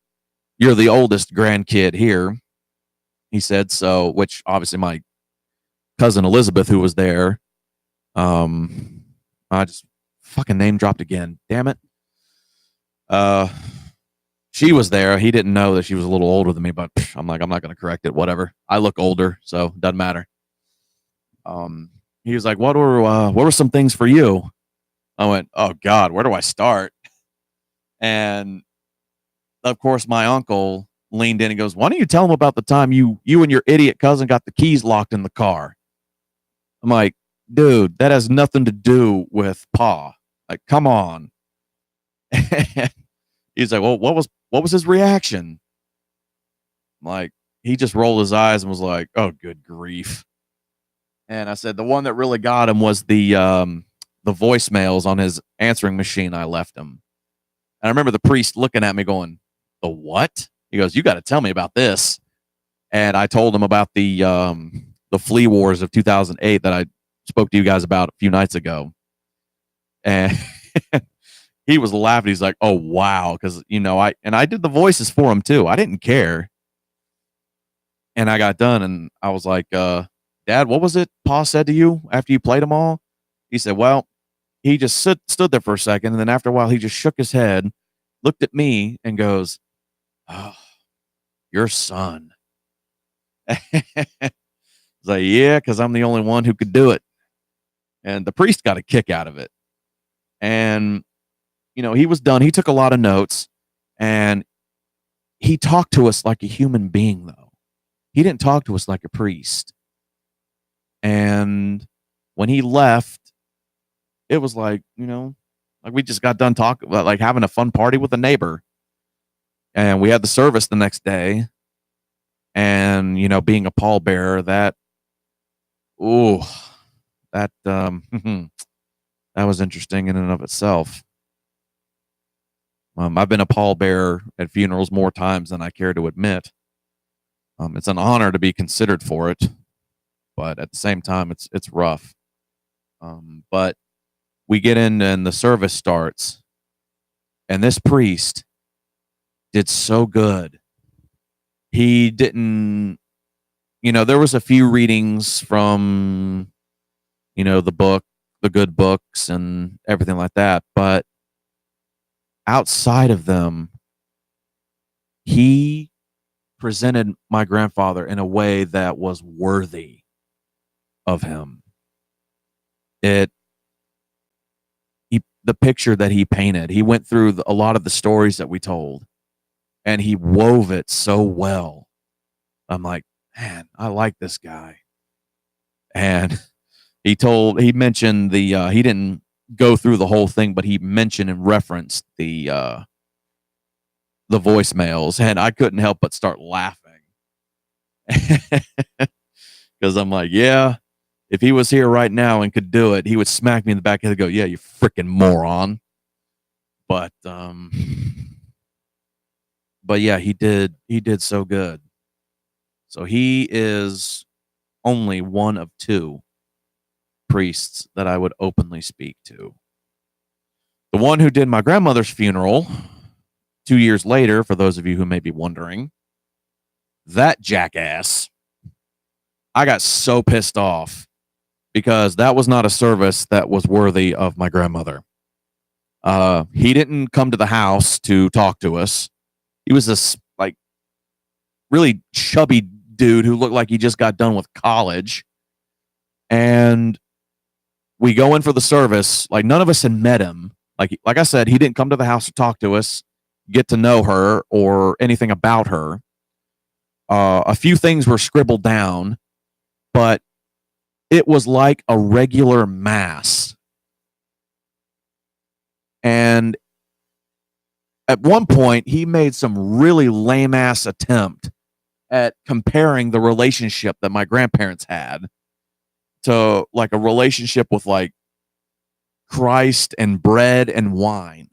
oldest grandkid here. He said, so, which obviously my cousin Elizabeth, who was there, I just fucking name dropped again. Damn it. She was there. He didn't know that she was a little older than me, but I'm like, I'm not going to correct it. Whatever. I look older, so it doesn't matter. He was like, what were some things for you? I went, oh God, where do I start? And of course, my uncle leaned in and goes, why don't you tell him about the time you and your idiot cousin got the keys locked in the car? I'm like, dude, that has nothing to do with Pa. Like, come on. He's like, well, what was his reaction? I'm like, he just rolled his eyes and was like, oh, good grief. And I said, the one that really got him was the voicemails on his answering machine I left him. And I remember the priest looking at me going, the what? He goes, you got to tell me about this. And I told him about the flea wars of 2008 that I spoke to you guys about a few nights ago. And he was laughing. He's like, oh, wow. Because, I did the voices for him, too. I didn't care. And I got done, and I was like, Dad, what was it Pa said to you after you played them all? He said, well, he just stood there for a second, and then after a while, he just shook his head, looked at me, and goes, oh, your son. It's like, yeah, because I'm the only one who could do it. And the priest got a kick out of it. And, he was done. He took a lot of notes, and he talked to us like a human being, though. He didn't talk to us like a priest. And when he left, it was like, like we just got done talking about like having a fun party with a neighbor. And we had the service the next day. And, being a pallbearer, that was interesting in and of itself. I've been a pallbearer at funerals more times than I care to admit. It's an honor to be considered for it, but at the same time, it's rough. But we get in and the service starts, and this priest did so good. He didn't, there was a few readings from, the book, the good books and everything like that. But outside of them, he presented my grandfather in a way that was worthy of him. The picture that he painted, he went through a lot of the stories that we told, and he wove it so well. I'm like, man, I like this guy. And he mentioned he didn't go through the whole thing, but he mentioned and referenced the voicemails, and I couldn't help but start laughing. Because I'm like, yeah, if he was here right now and could do it, he would smack me in the back of the head and go, yeah, you freaking moron. But yeah, he did so good. So he is only one of two priests that I would openly speak to. The one who did my grandmother's funeral 2 years later, for those of you who may be wondering, that jackass, I got so pissed off because that was not a service that was worthy of my grandmother. He didn't come to the house to talk to us. He was this like really chubby dude who looked like he just got done with college. And we go in for the service. Like none of us had met him. Like I said, he didn't come to the house to talk to us, get to know her or anything about her. A few things were scribbled down, but it was like a regular mass. And at one point he made some really lame ass attempt at comparing the relationship that my grandparents had to like a relationship with like Christ and bread and wine.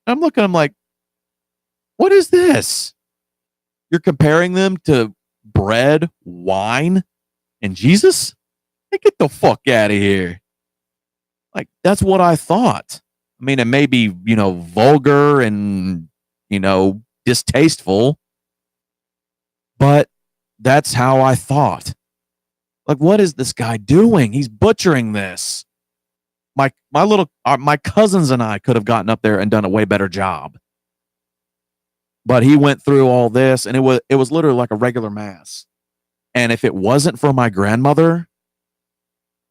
I'm looking, I'm like, what is this? You're comparing them to bread, wine, and Jesus? Hey, get the fuck out of here. Like, that's what I thought. I mean, it may be, vulgar and, distasteful, but that's how I thought. Like, what is this guy doing? He's butchering this. My cousins and I could have gotten up there and done a way better job. But he went through all this, and it was literally like a regular mass. And if it wasn't for my grandmother,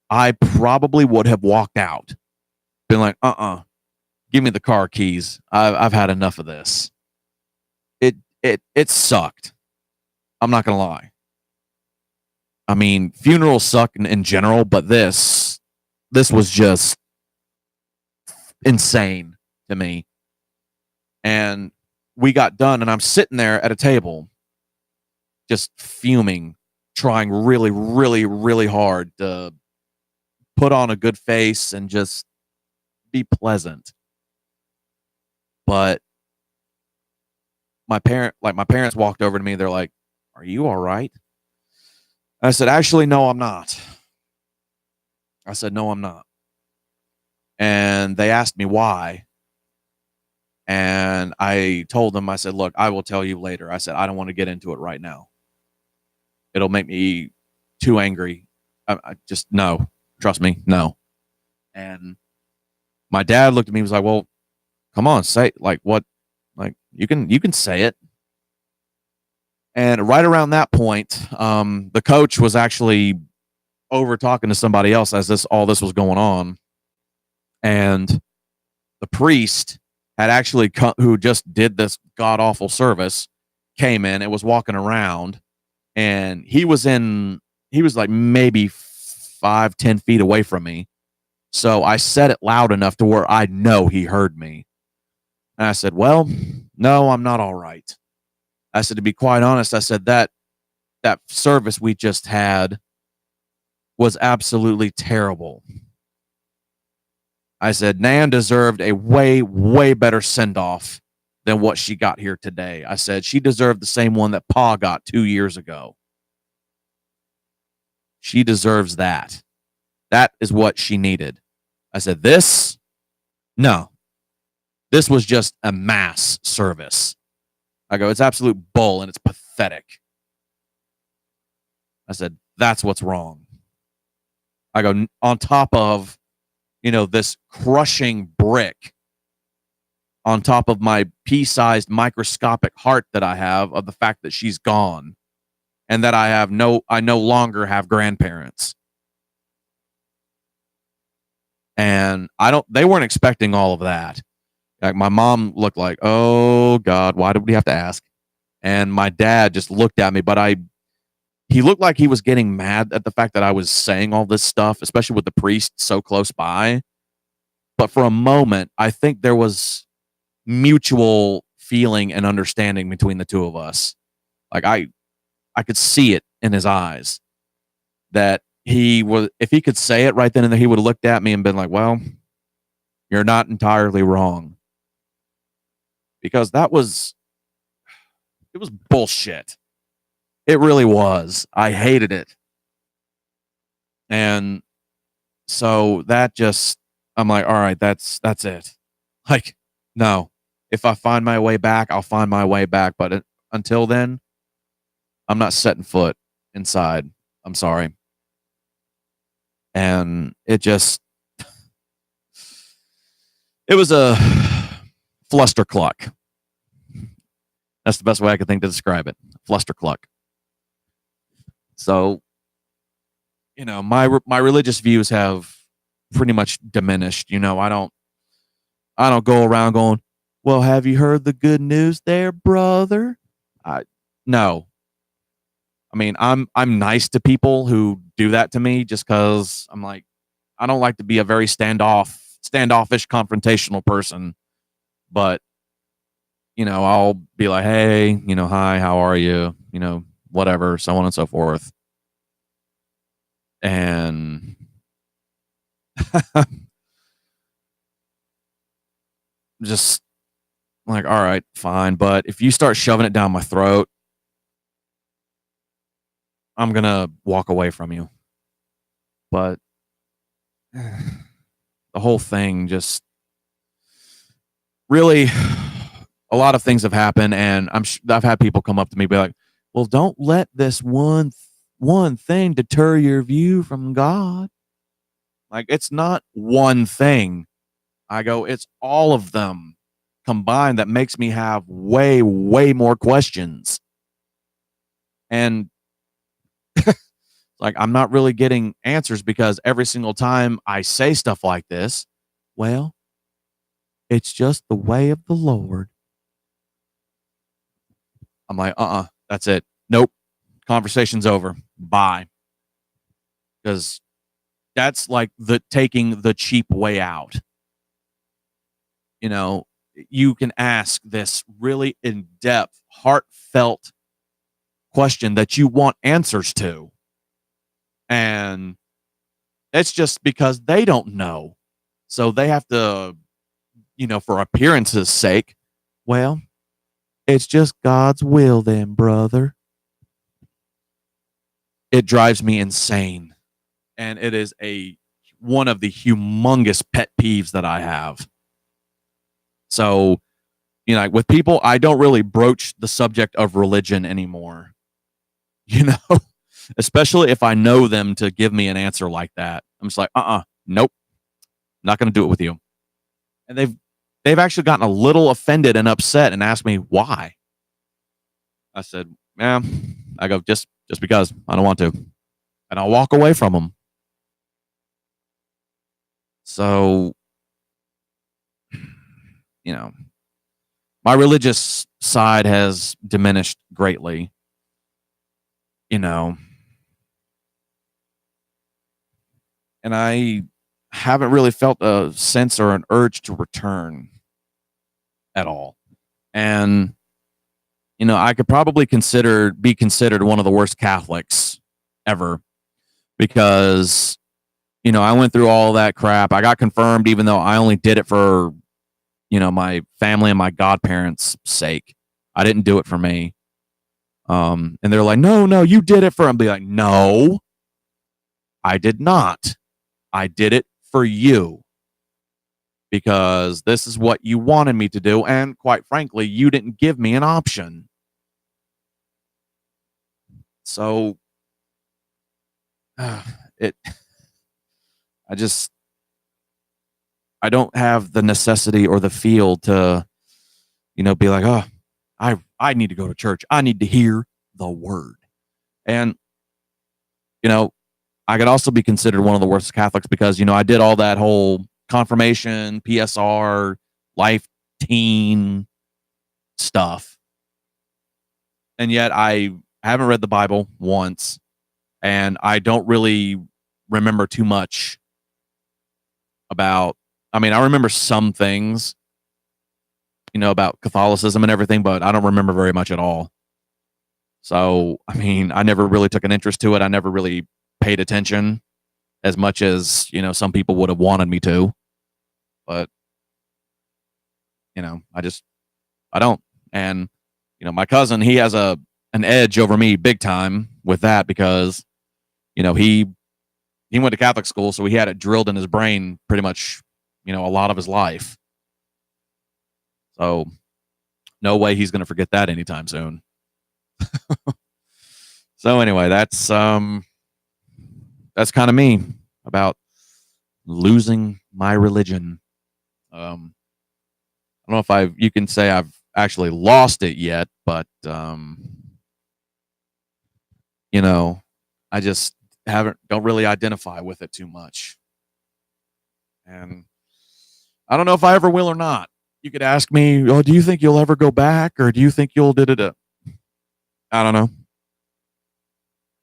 I probably would have walked out. Been like, give me the car keys. I've had enough of this. It sucked. I'm not gonna lie. I mean, funerals suck in general, but this was just insane to me. And we got done, and I'm sitting there at a table, just fuming, trying really, really, really hard to put on a good face and just be pleasant. But my parents walked over to me. They're like, "Are you all right?" I said, "Actually, no, I'm not." I said, "No, I'm not." And they asked me why. And I told them, I said, "Look, I will tell you later." I said, "I don't want to get into it right now. It'll make me too angry. I just, no, trust me, no." And my dad looked at me and was like, "Well, come on, say, like, what? Like, you can say it." And right around that point, the coach was actually over talking to somebody else as all this was going on. And the priest had actually who just did this god awful service, came in and was walking around, and he was like maybe 5-10 feet away from me. So I said it loud enough to where I know he heard me. And I said, "Well, no, I'm not all right." I said, "To be quite honest," I said, that service we just had was absolutely terrible. I said, "Nan deserved a way, way better send-off than what she got here today." I said, "She deserved the same one that Pa got 2 years ago. She deserves that. That is what she needed." I said, no. This was just a mass service. I go, "It's absolute bull and it's pathetic." I said, "That's what's wrong." I go, on top of, this crushing brick on top of my pea-sized microscopic heart that I have of the fact that she's gone and that I no longer have grandparents. And they weren't expecting all of that. Like, my mom looked like, "Oh God, why did we have to ask?" And my dad just looked at me, but he looked like he was getting mad at the fact that I was saying all this stuff, especially with the priest so close by. But for a moment, I think there was mutual feeling and understanding between the two of us. Like, I could see it in his eyes that if he could say it right then and there, he would have looked at me and been like, "Well, you're not entirely wrong." Because it was bullshit. It really was. I hated it. And so I'm like, all right, that's it. Like, no, if I find my way back, I'll find my way back. But until then, I'm not setting foot inside. I'm sorry. And it was a flustercluck. That's the best way I could think to describe it. Flustercluck. So, my religious views have pretty much diminished. I don't go around going, "Well, have you heard the good news there, brother?" No. I mean, I'm nice to people who do that to me just because I'm like, I don't like to be a very standoffish, confrontational person but I'll be like, hey, hi, how are you? Whatever, so on and so forth. And just like, all right, fine. But if you start shoving it down my throat, I'm going to walk away from you. But the whole thing just really, a lot of things have happened. And I've had people come up to me, be like, well, don't let this one thing deter your view from God. Like, it's not one thing. I go, it's all of them combined that makes me have way, way more questions. And like, I'm not really getting answers because every single time I say stuff like this, well, it's just the way of the Lord. I'm like, that's it. Nope. Conversation's over. Bye. Because that's like taking the cheap way out. You can ask this really in-depth, heartfelt question that you want answers to. And it's just because they don't know. So they have to, for appearance's sake, well, it's just God's will then, brother. It drives me insane. And it is one of the humongous pet peeves that I have. So, with people, I don't really broach the subject of religion anymore. Especially if I know them to give me an answer like that. I'm just like, nope, not going to do it with you. And they've actually gotten a little offended and upset and asked me why. I said, yeah, I go, just because I don't want to. And I'll walk away from them. So, my religious side has diminished greatly. And I haven't really felt a sense or an urge to return at all. And, I could probably be considered one of the worst Catholics ever because, I went through all that crap. I got confirmed, even though I only did it for, my family and my godparents' sake. I didn't do it for me. And they're like, no, you did it for him. Be like, no, I did not. I did it for you because this is what you wanted me to do. And quite frankly, you didn't give me an option. So I don't have the necessity or the feel to, be like, oh, I need to go to church. I need to hear the word. And, I could also be considered one of the worst Catholics because, I did all that whole confirmation, PSR, life teen stuff. And yet I haven't read the Bible once. And I don't really remember too much about, I remember some things, about Catholicism and everything, but I don't remember very much at all. So, I never really took an interest to it. I never really paid attention as much as, some people would have wanted me to. But, I don't. And, my cousin, he has an edge over me big time with that because, he went to Catholic school, so he had it drilled in his brain pretty much, a lot of his life. So no way he's going to forget that anytime soon. So anyway, that's kind of me about losing my religion. I don't know if you can say I've actually lost it yet, but I just don't really identify with it too much. And I don't know if I ever will or not. You could ask me, oh, do you think you'll ever go back? Or do you think you'll da-da-da? I don't know.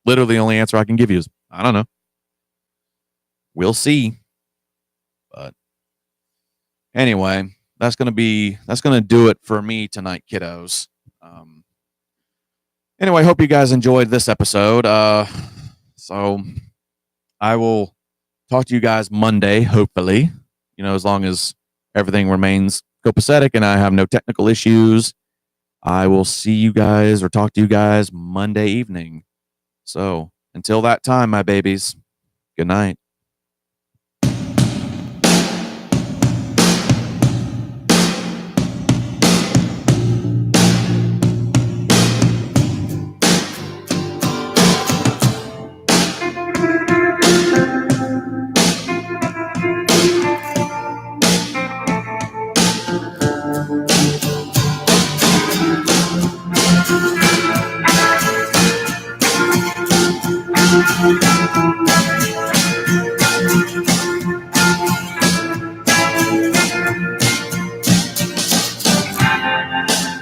Literally the only answer I can give you is, I don't know. We'll see. But anyway, that's gonna do it for me tonight, kiddos. Anyway, hope you guys enjoyed this episode. So I will talk to you guys Monday, hopefully. As long as everything remains copacetic and I have no technical issues, I will see you guys or talk to you guys Monday evening. So until that time, my babies, good night.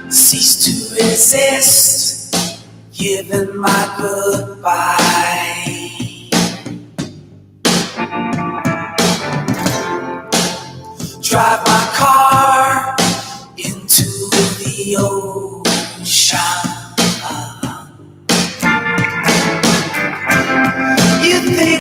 Cease to resist, giving my goodbye.